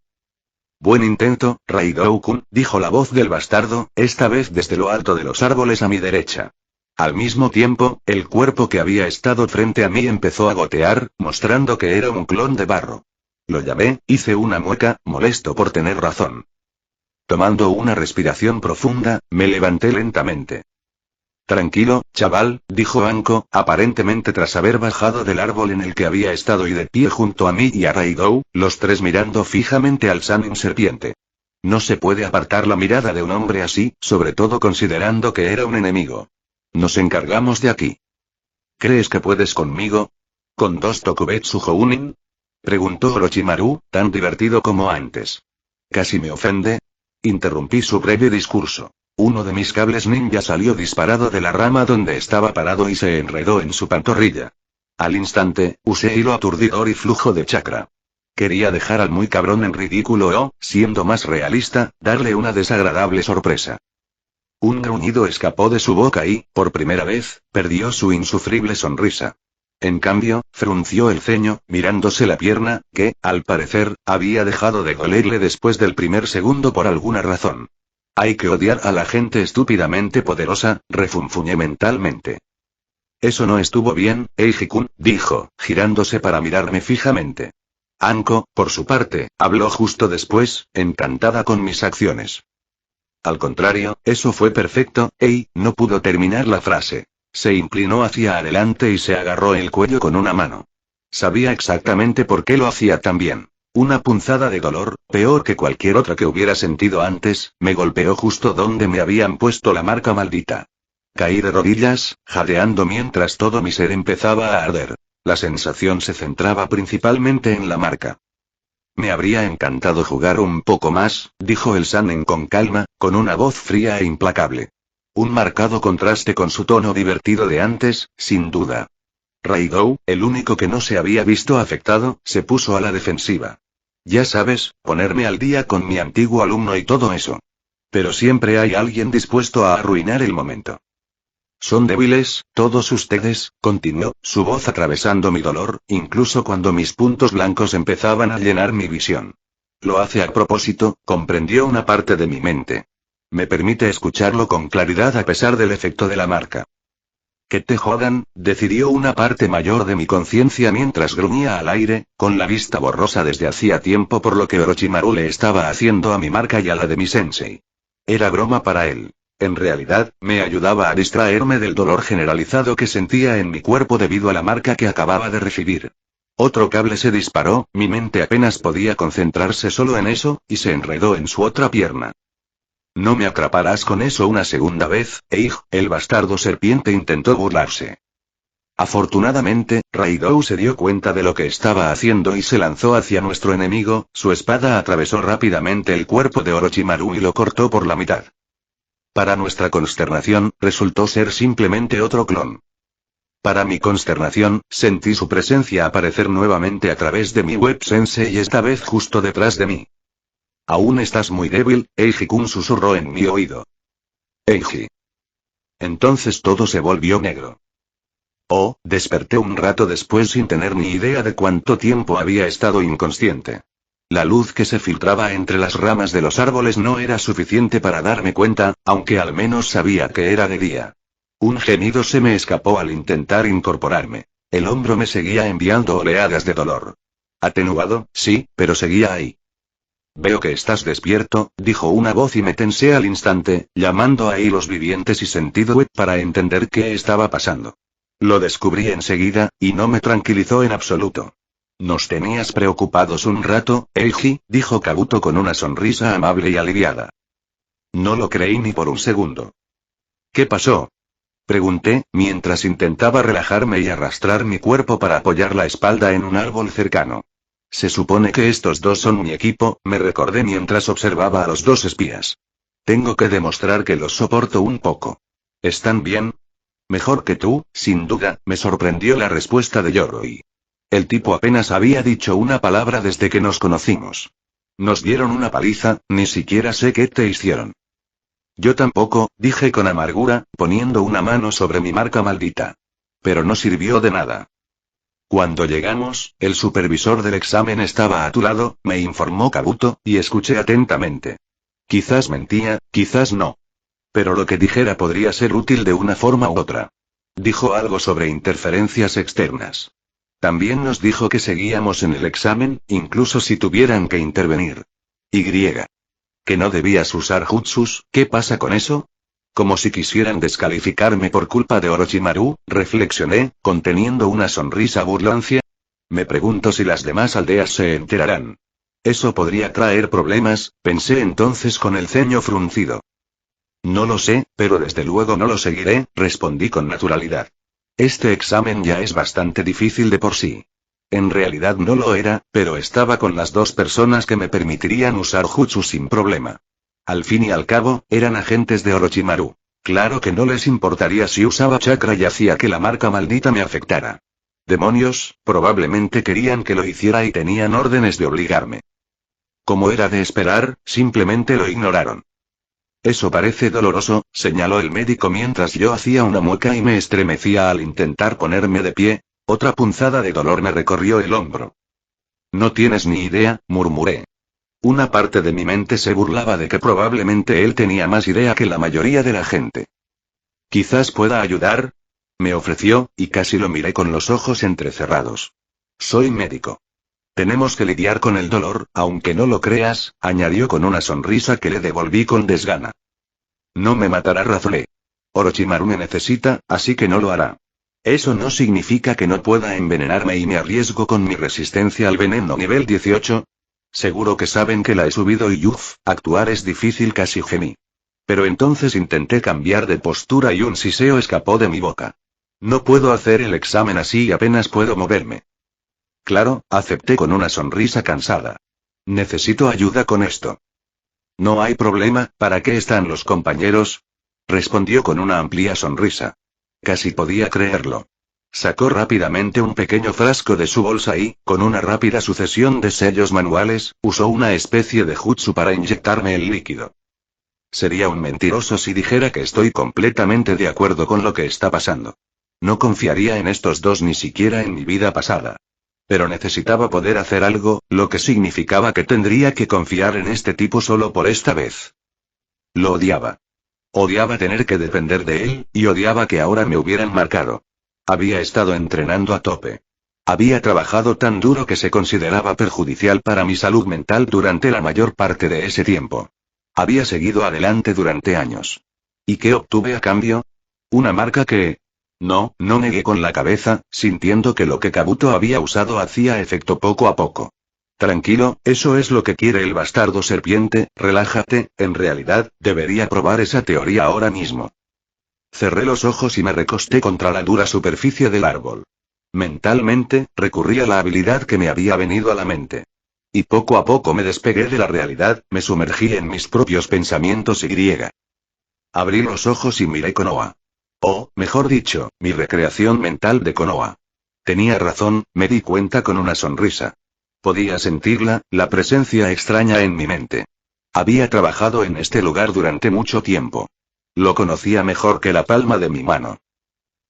Buen intento, Raidou-kun, dijo la voz del bastardo, esta vez desde lo alto de los árboles a mi derecha. Al mismo tiempo, el cuerpo que había estado frente a mí empezó a gotear, mostrando que era un clon de barro. Lo llamé, hice una mueca, molesto por tener razón. Tomando una respiración profunda, me levanté lentamente. Tranquilo, chaval, dijo Anko, aparentemente tras haber bajado del árbol en el que había estado y de pie junto a mí y a Raidou, los tres mirando fijamente al Sannin serpiente. No se puede apartar la mirada de un hombre así, sobre todo considerando que era un enemigo. Nos encargamos de aquí. ¿Crees que puedes conmigo? ¿Con 2 Tokubetsu Jounin? Preguntó Orochimaru, tan divertido como antes. Casi me ofende. Interrumpí su breve discurso. Uno de mis cables ninja salió disparado de la rama donde estaba parado y se enredó en su pantorrilla. Al instante, usé hilo aturdidor y flujo de chakra. Quería dejar al muy cabrón en ridículo o, siendo más realista, darle una desagradable sorpresa. Un gruñido escapó de su boca y, por primera vez, perdió su insufrible sonrisa. En cambio, frunció el ceño, mirándose la pierna, que, al parecer, había dejado de dolerle después del primer segundo por alguna razón. Hay que odiar a la gente estúpidamente poderosa, refunfuñé mentalmente. Eso no estuvo bien, Eiji-kun, dijo, girándose para mirarme fijamente. Anko, por su parte, habló justo después, encantada con mis acciones. Al contrario, eso fue perfecto, no pudo terminar la frase. Se inclinó hacia adelante y se agarró el cuello con una mano. Sabía exactamente por qué lo hacía tan bien. Una punzada de dolor, peor que cualquier otra que hubiera sentido antes, me golpeó justo donde me habían puesto la marca maldita. Caí de rodillas, jadeando mientras todo mi ser empezaba a arder. La sensación se centraba principalmente en la marca. Me habría encantado jugar un poco más, dijo el Sannin con calma, con una voz fría e implacable. Un marcado contraste con su tono divertido de antes, sin duda. Raidou, el único que no se había visto afectado, se puso a la defensiva. Ya sabes, ponerme al día con mi antiguo alumno y todo eso. Pero siempre hay alguien dispuesto a arruinar el momento. Son débiles, todos ustedes, continuó, su voz atravesando mi dolor, incluso cuando mis puntos blancos empezaban a llenar mi visión. Lo hace a propósito, comprendió una parte de mi mente. Me permite escucharlo con claridad a pesar del efecto de la marca. Que te jodan, decidió una parte mayor de mi conciencia mientras gruñía al aire, con la vista borrosa desde hacía tiempo por lo que Orochimaru le estaba haciendo a mi marca y a la de mi sensei. Era broma para él. En realidad, me ayudaba a distraerme del dolor generalizado que sentía en mi cuerpo debido a la marca que acababa de recibir. Otro cable se disparó, mi mente apenas podía concentrarse solo en eso, y se enredó en su otra pierna. No me atraparás con eso una segunda vez, el bastardo serpiente intentó burlarse. Afortunadamente, Raidou se dio cuenta de lo que estaba haciendo y se lanzó hacia nuestro enemigo, su espada atravesó rápidamente el cuerpo de Orochimaru y lo cortó por la mitad. Para nuestra consternación, resultó ser simplemente otro clon. Para mi consternación, sentí su presencia aparecer nuevamente a través de mi web sensei y esta vez justo detrás de mí. Aún estás muy débil, Eiji-kun susurró en mi oído. Eiji. Entonces todo se volvió negro. Oh, desperté un rato después sin tener ni idea de cuánto tiempo había estado inconsciente. La luz que se filtraba entre las ramas de los árboles no era suficiente para darme cuenta, aunque al menos sabía que era de día. Un gemido se me escapó al intentar incorporarme. El hombro me seguía enviando oleadas de dolor. Atenuado, sí, pero seguía ahí. Veo que estás despierto, dijo una voz y me tensé al instante, llamando a hilos vivientes y sentido web para entender qué estaba pasando. Lo descubrí enseguida, y no me tranquilizó en absoluto. Nos tenías preocupados un rato, Eiji, dijo Kabuto con una sonrisa amable y aliviada. No lo creí ni por un segundo. ¿Qué pasó? Pregunté, mientras intentaba relajarme y arrastrar mi cuerpo para apoyar la espalda en un árbol cercano. Se supone que estos dos son mi equipo, me recordé mientras observaba a los dos espías. Tengo que demostrar que los soporto un poco. ¿Están bien? Mejor que tú, sin duda, me sorprendió la respuesta de Yoroi. El tipo apenas había dicho una palabra desde que nos conocimos. Nos dieron una paliza, ni siquiera sé qué te hicieron. Yo tampoco, dije con amargura, poniendo una mano sobre mi marca maldita. Pero no sirvió de nada. Cuando llegamos, el supervisor del examen estaba a tu lado, me informó Kabuto, y escuché atentamente. Quizás mentía, quizás no. Pero lo que dijera podría ser útil de una forma u otra. Dijo algo sobre interferencias externas. También nos dijo que seguíamos en el examen, incluso si tuvieran que intervenir. Y. Que no debías usar jutsus, ¿qué pasa con eso? Como si quisieran descalificarme por culpa de Orochimaru, reflexioné, conteniendo una sonrisa burlancia. Me pregunto si las demás aldeas se enterarán. Eso podría traer problemas, pensé entonces con el ceño fruncido. No lo sé, pero desde luego no lo seguiré, respondí con naturalidad. Este examen ya es bastante difícil de por sí. En realidad no lo era, pero estaba con las dos personas que me permitirían usar jutsu sin problema. Al fin y al cabo, eran agentes de Orochimaru. Claro que no les importaría si usaba chakra y hacía que la marca maldita me afectara. Demonios, probablemente querían que lo hiciera y tenían órdenes de obligarme. Como era de esperar, simplemente lo ignoraron. Eso parece doloroso, señaló el médico mientras yo hacía una mueca y me estremecía al intentar ponerme de pie. Otra punzada de dolor me recorrió el hombro. No tienes ni idea, murmuré. Una parte de mi mente se burlaba de que probablemente él tenía más idea que la mayoría de la gente. Quizás pueda ayudar, me ofreció, y casi lo miré con los ojos entrecerrados. Soy médico. Tenemos que lidiar con el dolor, aunque no lo creas, añadió con una sonrisa que le devolví con desgana. No me matará, razoné. Orochimaru me necesita, así que no lo hará. Eso no significa que no pueda envenenarme y me arriesgo con mi resistencia al veneno nivel 18. Seguro que saben que la he subido y actuar es difícil, casi gemí. Pero entonces intenté cambiar de postura y un siseo escapó de mi boca. No puedo hacer el examen así y apenas puedo moverme. Claro, acepté con una sonrisa cansada. Necesito ayuda con esto. No hay problema, ¿para qué están los compañeros? Respondió con una amplia sonrisa. Casi podía creerlo. Sacó rápidamente un pequeño frasco de su bolsa y, con una rápida sucesión de sellos manuales, usó una especie de jutsu para inyectarme el líquido. Sería un mentiroso si dijera que estoy completamente de acuerdo con lo que está pasando. No confiaría en estos dos ni siquiera en mi vida pasada. Pero necesitaba poder hacer algo, lo que significaba que tendría que confiar en este tipo solo por esta vez. Lo odiaba. Odiaba tener que depender de él, y odiaba que ahora me hubieran marcado. Había estado entrenando a tope. Había trabajado tan duro que se consideraba perjudicial para mi salud mental durante la mayor parte de ese tiempo. Había seguido adelante durante años. ¿Y qué obtuve a cambio? Una marca que... No, negué con la cabeza, sintiendo que lo que Kabuto había usado hacía efecto poco a poco. Tranquilo, eso es lo que quiere el bastardo serpiente, relájate, en realidad, debería probar esa teoría ahora mismo. Cerré los ojos y me recosté contra la dura superficie del árbol. Mentalmente, recurrí a la habilidad que me había venido a la mente. Y poco a poco me despegué de la realidad, me sumergí en mis propios pensamientos y. Abrí los ojos y miré Konoha. O, mejor dicho, mi recreación mental de Konoha. Tenía razón, me di cuenta con una sonrisa. Podía sentirla, la presencia extraña en mi mente. Había trabajado en este lugar durante mucho tiempo. Lo conocía mejor que la palma de mi mano.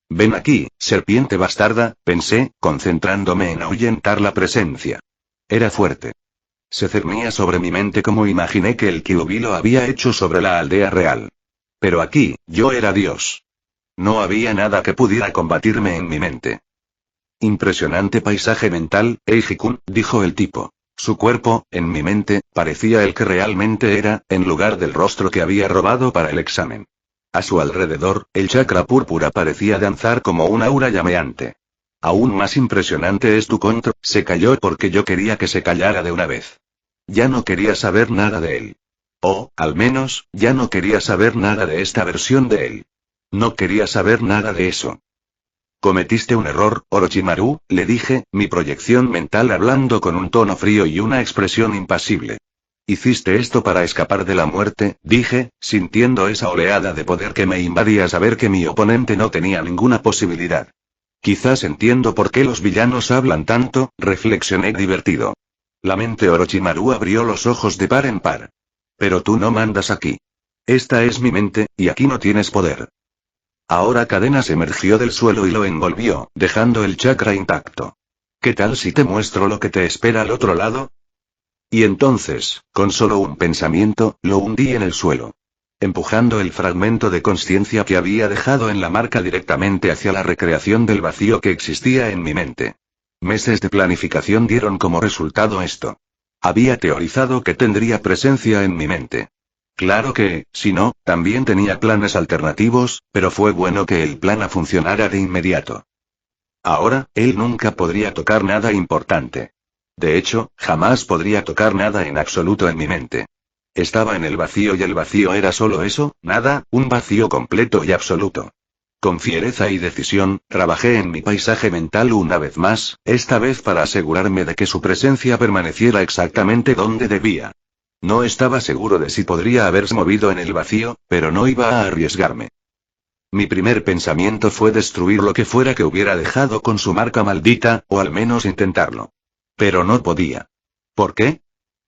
Ven aquí, serpiente bastarda, pensé, concentrándome en ahuyentar la presencia. Era fuerte. Se cernía sobre mi mente como imaginé que el Kyuubi lo había hecho sobre la aldea real. Pero aquí, yo era Dios. No había nada que pudiera combatirme en mi mente. Impresionante paisaje mental, Eiji-kun, dijo el tipo. Su cuerpo, en mi mente, parecía el que realmente era, en lugar del rostro que había robado para el examen. A su alrededor, el chakra púrpura parecía danzar como un aura llameante. Aún más impresionante es tu control. Se calló porque yo quería que se callara de una vez. Ya no quería saber nada de él. O, al menos, ya no quería saber nada de esta versión de él. No quería saber nada de eso. Cometiste un error, Orochimaru, le dije, mi proyección mental hablando con un tono frío y una expresión impasible. Hiciste esto para escapar de la muerte, dije, sintiendo esa oleada de poder que me invadía saber que mi oponente no tenía ninguna posibilidad. Quizás entiendo por qué los villanos hablan tanto, reflexioné divertido. La mente Orochimaru abrió los ojos de par en par. Pero tú no mandas aquí. Esta es mi mente, y aquí no tienes poder. Ahora Cadenas emergió del suelo y lo envolvió, dejando el chakra intacto. ¿Qué tal si te muestro lo que te espera al otro lado? Y entonces, con solo un pensamiento, lo hundí en el suelo. Empujando el fragmento de conciencia que había dejado en la marca directamente hacia la recreación del vacío que existía en mi mente. Meses de planificación dieron como resultado esto. Había teorizado que tendría presencia en mi mente. Claro que, si no, también tenía planes alternativos, pero fue bueno que el plan funcionara de inmediato. Ahora, él nunca podría tocar nada importante. De hecho, jamás podría tocar nada en absoluto en mi mente. Estaba en el vacío y el vacío era solo eso, nada, un vacío completo y absoluto. Con fiereza y decisión, trabajé en mi paisaje mental una vez más, esta vez para asegurarme de que su presencia permaneciera exactamente donde debía. No estaba seguro de si podría haberse movido en el vacío, pero no iba a arriesgarme. Mi primer pensamiento fue destruir lo que fuera que hubiera dejado con su marca maldita, o al menos intentarlo. Pero no podía. ¿Por qué?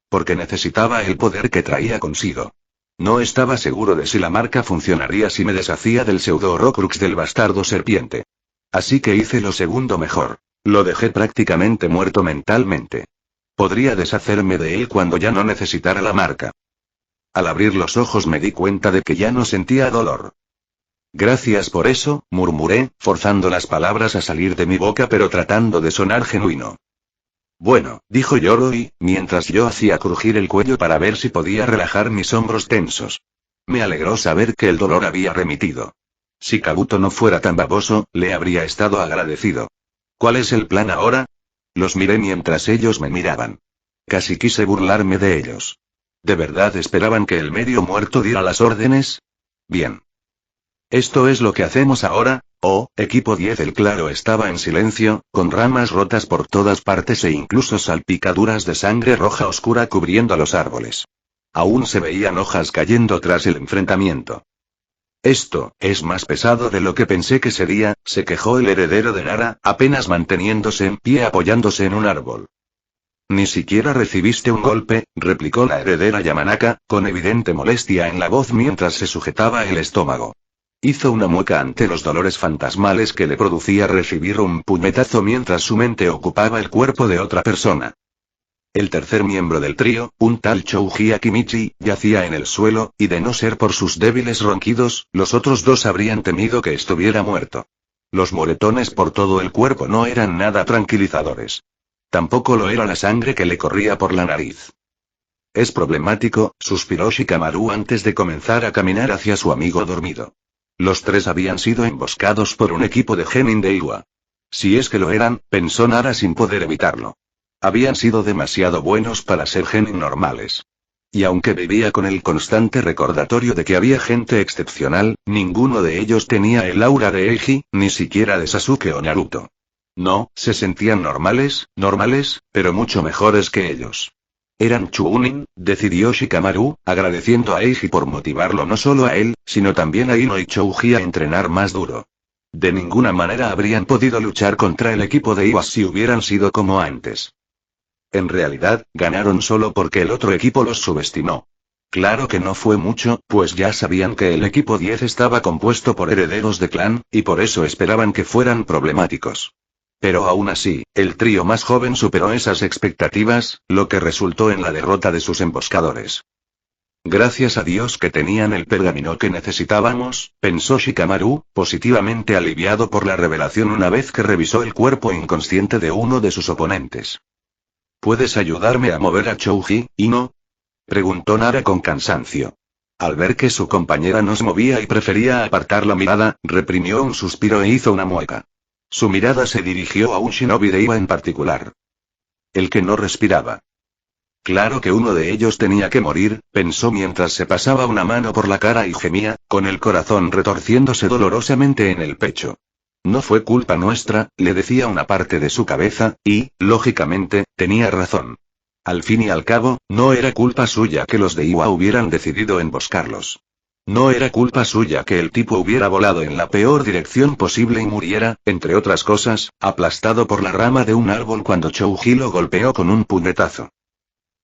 Porque necesitaba el poder que traía consigo. No estaba seguro de si la marca funcionaría si me deshacía del pseudo-horrocrux del bastardo serpiente. Así que hice lo segundo mejor. Lo dejé prácticamente muerto mentalmente. Podría deshacerme de él cuando ya no necesitara la marca. Al abrir los ojos me di cuenta de que ya no sentía dolor. Gracias por eso, murmuré, forzando las palabras a salir de mi boca pero tratando de sonar genuino. Bueno, dijo Yoroi, mientras yo hacía crujir el cuello para ver si podía relajar mis hombros tensos. Me alegró saber que el dolor había remitido. Si Kabuto no fuera tan baboso, le habría estado agradecido. ¿Cuál es el plan ahora? Los miré mientras ellos me miraban. Casi quise burlarme de ellos. ¿De verdad esperaban que el medio muerto diera las órdenes? Bien. Esto es lo que hacemos ahora. Oh, equipo 10. El claro estaba en silencio, con ramas rotas por todas partes e incluso salpicaduras de sangre roja oscura cubriendo los árboles. Aún se veían hojas cayendo tras el enfrentamiento. Esto es más pesado de lo que pensé que sería, se quejó el heredero de Nara, apenas manteniéndose en pie apoyándose en un árbol. Ni siquiera recibiste un golpe, replicó la heredera Yamanaka, con evidente molestia en la voz mientras se sujetaba el estómago. Hizo una mueca ante los dolores fantasmales que le producía recibir un puñetazo mientras su mente ocupaba el cuerpo de otra persona. El tercer miembro del trío, un tal Chouji Akimichi, yacía en el suelo, y de no ser por sus débiles ronquidos, los otros dos habrían temido que estuviera muerto. Los moretones por todo el cuerpo no eran nada tranquilizadores. Tampoco lo era la sangre que le corría por la nariz. Es problemático, suspiró Shikamaru antes de comenzar a caminar hacia su amigo dormido. Los tres habían sido emboscados por un equipo de genin de Iwa. Si es que lo eran, pensó Nara sin poder evitarlo. Habían sido demasiado buenos para ser genin normales. Y aunque vivía con el constante recordatorio de que había gente excepcional, ninguno de ellos tenía el aura de Eiji, ni siquiera de Sasuke o Naruto. No, se sentían normales, pero mucho mejores que ellos. Eran Chunin, decidió Shikamaru, agradeciendo a Eiji por motivarlo no solo a él, sino también a Ino y Chouji a entrenar más duro. De ninguna manera habrían podido luchar contra el equipo de Iwa si hubieran sido como antes. En realidad, ganaron solo porque el otro equipo los subestimó. Claro que no fue mucho, pues ya sabían que el equipo 10 estaba compuesto por herederos de clan, y por eso esperaban que fueran problemáticos. Pero aún así, el trío más joven superó esas expectativas, lo que resultó en la derrota de sus emboscadores. Gracias a Dios que tenían el pergamino que necesitábamos, pensó Shikamaru, positivamente aliviado por la revelación una vez que revisó el cuerpo inconsciente de uno de sus oponentes. ¿Puedes ayudarme a mover a Chouji, Ino? Preguntó Nara con cansancio. Al ver que su compañera no se movía y prefería apartar la mirada, reprimió un suspiro e hizo una mueca. Su mirada se dirigió a un shinobi de Iwa en particular. El que no respiraba. Claro que uno de ellos tenía que morir, pensó mientras se pasaba una mano por la cara y gemía, con el corazón retorciéndose dolorosamente en el pecho. No fue culpa nuestra, le decía una parte de su cabeza, y, lógicamente, tenía razón. Al fin y al cabo, no era culpa suya que los de Iwa hubieran decidido emboscarlos. No era culpa suya que el tipo hubiera volado en la peor dirección posible y muriera, entre otras cosas, aplastado por la rama de un árbol cuando Chouji lo golpeó con un puñetazo.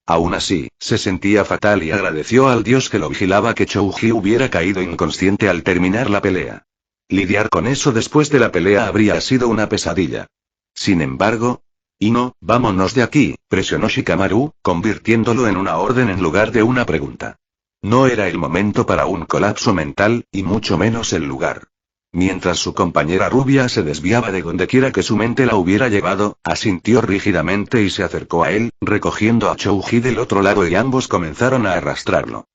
Aún así, se sentía fatal y agradeció al dios que lo vigilaba que Chouji hubiera caído inconsciente al terminar la pelea. Lidiar con eso después de la pelea habría sido una pesadilla. Sin embargo... Ino, vámonos de aquí, presionó Shikamaru, convirtiéndolo en una orden en lugar de una pregunta. No era el momento para un colapso mental, y mucho menos el lugar. Mientras su compañera rubia se desviaba de dondequiera que su mente la hubiera llevado, asintió rígidamente y se acercó a él, recogiendo a Chouji del otro lado y ambos comenzaron a arrastrarlo.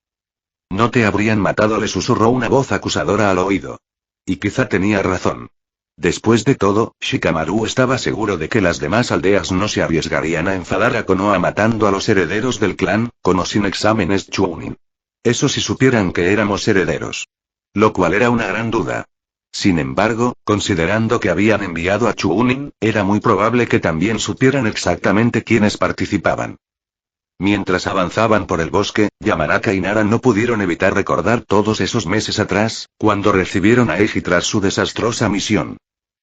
No te habrían matado, le susurró una voz acusadora al oído. Y quizá tenía razón. Después de todo, Shikamaru estaba seguro de que las demás aldeas no se arriesgarían a enfadar a Konoha matando a los herederos del clan, Kono sin exámenes Chunin. Eso si supieran que éramos herederos. Lo cual era una gran duda. Sin embargo, considerando que habían enviado a Chunin, era muy probable que también supieran exactamente quiénes participaban. Mientras avanzaban por el bosque, Yamanaka y Nara no pudieron evitar recordar todos esos meses atrás, cuando recibieron a Eiji tras su desastrosa misión.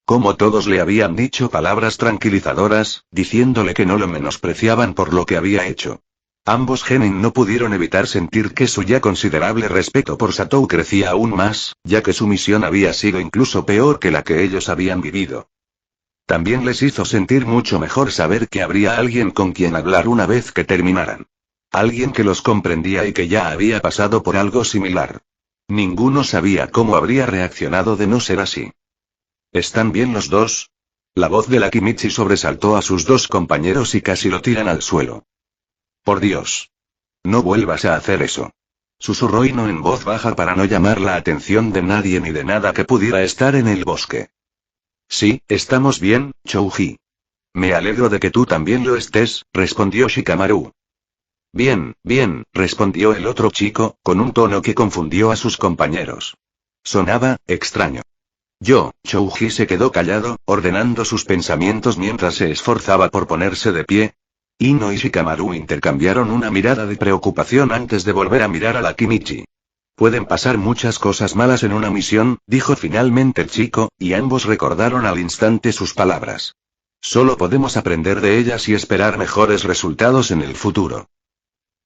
Como todos le habían dicho palabras tranquilizadoras, diciéndole que no lo menospreciaban por lo que había hecho. Ambos genin no pudieron evitar sentir que su ya considerable respeto por Satou crecía aún más, ya que su misión había sido incluso peor que la que ellos habían vivido. También les hizo sentir mucho mejor saber que habría alguien con quien hablar una vez que terminaran. Alguien que los comprendía y que ya había pasado por algo similar. Ninguno sabía cómo habría reaccionado de no ser así. ¿Están bien los dos? La voz de la Kimichi sobresaltó a sus dos compañeros y casi lo tiran al suelo. Por Dios. No vuelvas a hacer eso. Susurró Ino en voz baja para no llamar la atención de nadie ni de nada que pudiera estar en el bosque. Sí, estamos bien, Chouji. Me alegro de que tú también lo estés, respondió Shikamaru. Bien, bien, respondió el otro chico, con un tono que confundió a sus compañeros. Sonaba extraño. Chouji se quedó callado, ordenando sus pensamientos mientras se esforzaba por ponerse de pie. Ino y Shikamaru intercambiaron una mirada de preocupación antes de volver a mirar a la Kimichi. Pueden pasar muchas cosas malas en una misión, dijo finalmente el chico, y ambos recordaron al instante sus palabras. Solo podemos aprender de ellas y esperar mejores resultados en el futuro.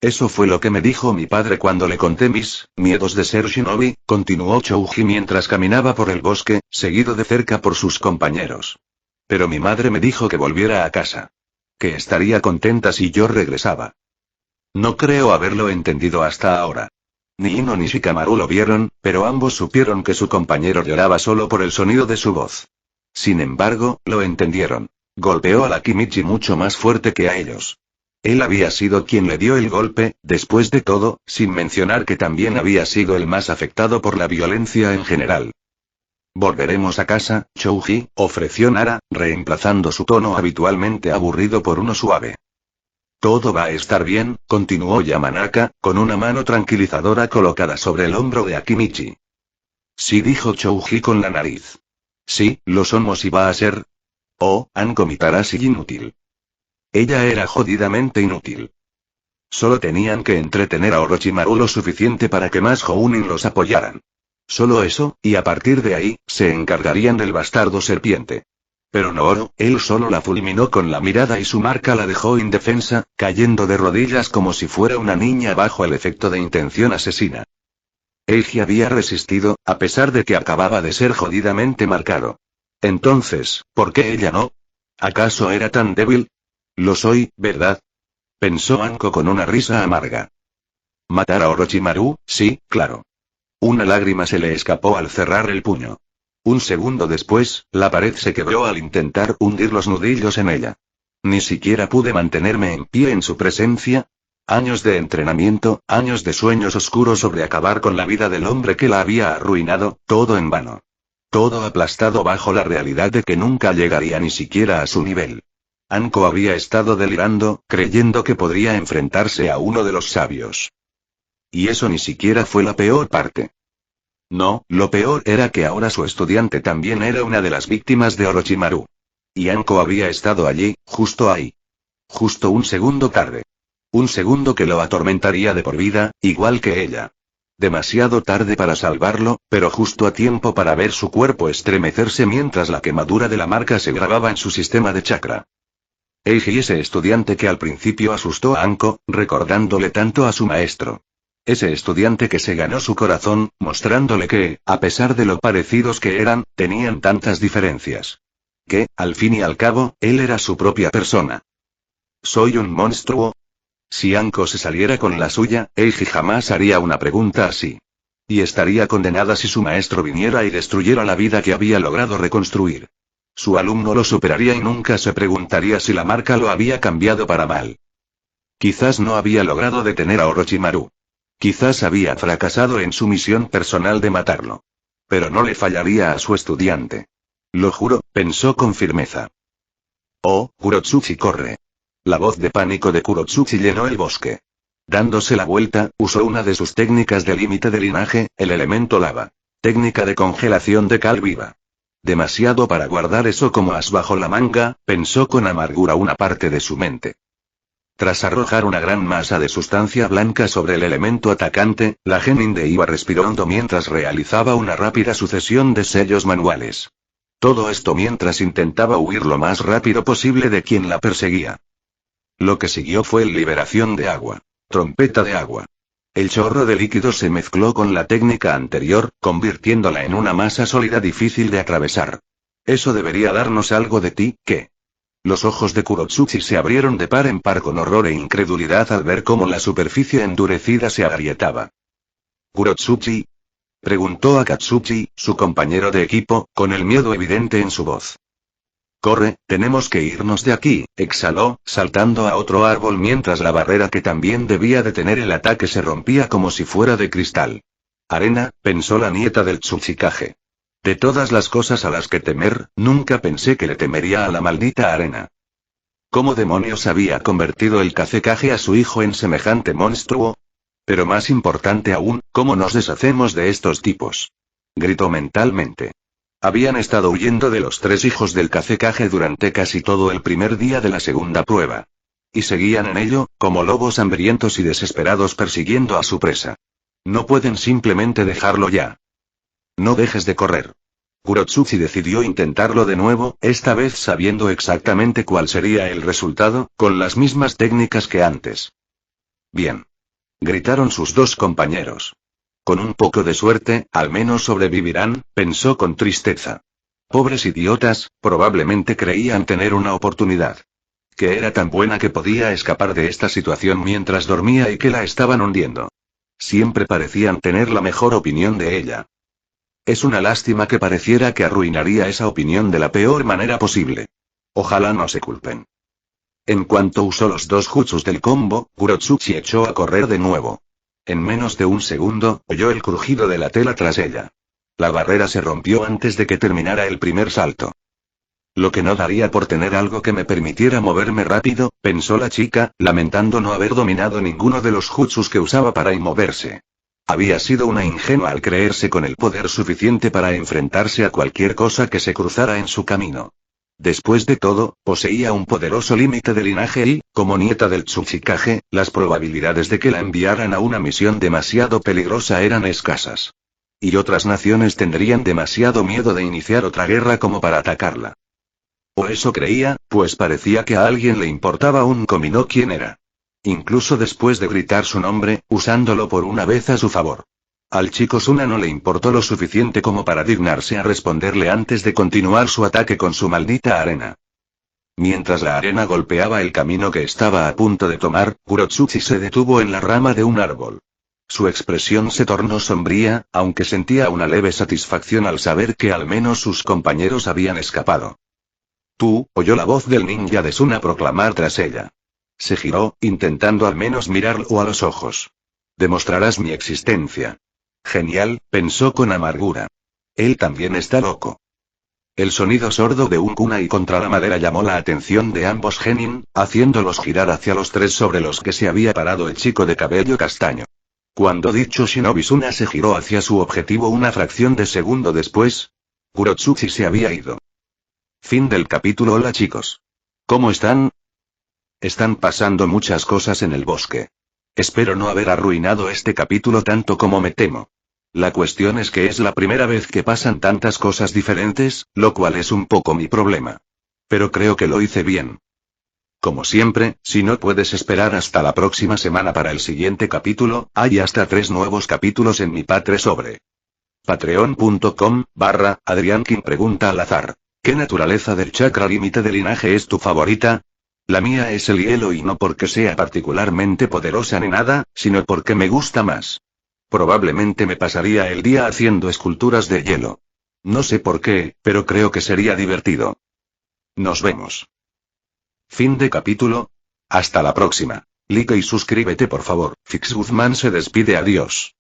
Eso fue lo que me dijo mi padre cuando le conté mis miedos de ser shinobi, continuó Chouji mientras caminaba por el bosque, seguido de cerca por sus compañeros. Pero mi madre me dijo que volviera a casa. Que estaría contenta si yo regresaba. No creo haberlo entendido hasta ahora. Ni Ino ni Shikamaru lo vieron, pero ambos supieron que su compañero lloraba solo por el sonido de su voz. Sin embargo, lo entendieron. Golpeó a la Kimichi mucho más fuerte que a ellos. Él había sido quien le dio el golpe, después de todo, sin mencionar que también había sido el más afectado por la violencia en general. Volveremos a casa, Chouji, ofreció Nara, reemplazando su tono habitualmente aburrido por uno suave. Todo va a estar bien, continuó Yamanaka, con una mano tranquilizadora colocada sobre el hombro de Akimichi. Sí, dijo Chouji con la nariz. Sí, lo somos y va a ser... Oh, Anko Mitarashi inútil. Ella era jodidamente inútil. Solo tenían que entretener a Orochimaru lo suficiente para que más Jounin los apoyaran. Solo eso, y a partir de ahí, se encargarían del bastardo serpiente. Pero Nooro, él solo la fulminó con la mirada y su marca la dejó indefensa, cayendo de rodillas como si fuera una niña bajo el efecto de intención asesina. Eiji había resistido, a pesar de que acababa de ser jodidamente marcado. Entonces, ¿por qué ella no? ¿Acaso era tan débil? Lo soy, ¿verdad? Pensó Anko con una risa amarga. ¿Matar a Orochimaru? Sí, claro. Una lágrima se le escapó al cerrar el puño. Un segundo después, la pared se quebró al intentar hundir los nudillos en ella. Ni siquiera pude mantenerme en pie en su presencia. Años de entrenamiento, años de sueños oscuros sobre acabar con la vida del hombre que la había arruinado, todo en vano. Todo aplastado bajo la realidad de que nunca llegaría ni siquiera a su nivel. Anko había estado delirando, creyendo que podría enfrentarse a uno de los sabios. Y eso ni siquiera fue la peor parte. No, lo peor era que ahora su estudiante también era una de las víctimas de Orochimaru. Y Anko había estado allí, justo ahí. Justo un segundo tarde. Un segundo que lo atormentaría de por vida, igual que ella. Demasiado tarde para salvarlo, pero justo a tiempo para ver su cuerpo estremecerse mientras la quemadura de la marca se grababa en su sistema de chakra. Eiji, ese estudiante que al principio asustó a Anko, recordándole tanto a su maestro. Ese estudiante que se ganó su corazón, mostrándole que, a pesar de lo parecidos que eran, tenían tantas diferencias. Que, al fin y al cabo, él era su propia persona. ¿Soy un monstruo? Si Anko se saliera con la suya, Eiji jamás haría una pregunta así. Y estaría condenada si su maestro viniera y destruyera la vida que había logrado reconstruir. Su alumno lo superaría y nunca se preguntaría si la marca lo había cambiado para mal. Quizás no había logrado detener a Orochimaru. Quizás había fracasado en su misión personal de matarlo. Pero no le fallaría a su estudiante. Lo juro, pensó con firmeza. Oh, Kurotsuchi, corre. La voz de pánico de Kurotsuchi llenó el bosque. Dándose la vuelta, usó una de sus técnicas de límite de linaje, el elemento lava. Técnica de congelación de cal viva. Demasiado para guardar eso como as bajo la manga, pensó con amargura una parte de su mente. Tras arrojar una gran masa de sustancia blanca sobre el elemento atacante, la genin de Iwa respiró hondo mientras realizaba una rápida sucesión de sellos manuales. Todo esto mientras intentaba huir lo más rápido posible de quien la perseguía. Lo que siguió fue liberación de agua. Trompeta de agua. El chorro de líquido se mezcló con la técnica anterior, convirtiéndola en una masa sólida difícil de atravesar. Eso debería darnos algo de ti, ¿qué? Los ojos de Kurotsuchi se abrieron de par en par con horror e incredulidad al ver cómo la superficie endurecida se agrietaba. ¿Kurotsuchi? Preguntó Akatsuki, su compañero de equipo, con el miedo evidente en su voz. Corre, tenemos que irnos de aquí, exhaló, saltando a otro árbol mientras la barrera que también debía detener el ataque se rompía como si fuera de cristal. Arena, pensó la nieta del Tsuchikage. De todas las cosas a las que temer, nunca pensé que le temería a la maldita arena. ¿Cómo demonios había convertido el Kazekage a su hijo en semejante monstruo? Pero más importante aún, ¿cómo nos deshacemos de estos tipos? Gritó mentalmente. Habían estado huyendo de los 3 hijos del Kazekage durante casi todo el primer día de la segunda prueba. Y seguían en ello, como lobos hambrientos y desesperados persiguiendo a su presa. No pueden simplemente dejarlo ya. No dejes de correr. Kurotsuchi decidió intentarlo de nuevo, esta vez sabiendo exactamente cuál sería el resultado, con las mismas técnicas que antes. Bien. Gritaron sus 2 compañeros. Con un poco de suerte, al menos sobrevivirán, pensó con tristeza. Pobres idiotas, probablemente creían tener una oportunidad. Que era tan buena que podía escapar de esta situación mientras dormía y que la estaban hundiendo. Siempre parecían tener la mejor opinión de ella. Es una lástima que pareciera que arruinaría esa opinión de la peor manera posible. Ojalá no se culpen. En cuanto usó los 2 jutsus del combo, Kurotsuchi echó a correr de nuevo. En menos de un segundo, oyó el crujido de la tela tras ella. La barrera se rompió antes de que terminara el primer salto. Lo que no daría por tener algo que me permitiera moverme rápido, pensó la chica, lamentando no haber dominado ninguno de los jutsus que usaba para moverse. Había sido una ingenua al creerse con el poder suficiente para enfrentarse a cualquier cosa que se cruzara en su camino. Después de todo, poseía un poderoso límite de linaje y, como nieta del Tsuchikage, las probabilidades de que la enviaran a una misión demasiado peligrosa eran escasas. Y otras naciones tendrían demasiado miedo de iniciar otra guerra como para atacarla. O eso creía, pues parecía que a alguien le importaba un comino quién era. Incluso después de gritar su nombre, usándolo por una vez a su favor. Al chico Suna no le importó lo suficiente como para dignarse a responderle antes de continuar su ataque con su maldita arena. Mientras la arena golpeaba el camino que estaba a punto de tomar, Kurotsuchi se detuvo en la rama de un árbol. Su expresión se tornó sombría, aunque sentía una leve satisfacción al saber que al menos sus compañeros habían escapado. Tú, oyó la voz del ninja de Suna proclamar tras ella. Se giró, intentando al menos mirarlo a los ojos. Demostrarás mi existencia. Genial, pensó con amargura. Él también está loco. El sonido sordo de un kunai contra la madera llamó la atención de ambos genin, haciéndolos girar hacia los 3 sobre los que se había parado el chico de cabello castaño. Cuando dicho Shinobi Suna se giró hacia su objetivo una fracción de segundo después, Kurotsuchi se había ido. Fin del capítulo. Hola chicos. ¿Cómo están? Están pasando muchas cosas en el bosque. Espero no haber arruinado este capítulo tanto como me temo. La cuestión es que es la primera vez que pasan tantas cosas diferentes, lo cual es un poco mi problema. Pero creo que lo hice bien. Como siempre, si no puedes esperar hasta la próxima semana para el siguiente capítulo, hay hasta 3 nuevos capítulos en mi Patre sobre patreon.com/Adriankin. Pregunta al azar. ¿Qué naturaleza del chakra límite de linaje es tu favorita? La mía es el hielo y no porque sea particularmente poderosa ni nada, sino porque me gusta más. Probablemente me pasaría el día haciendo esculturas de hielo. No sé por qué, pero creo que sería divertido. Nos vemos. Fin de capítulo. Hasta la próxima. Like y suscríbete por favor. Fix Guzmán se despide. Adiós.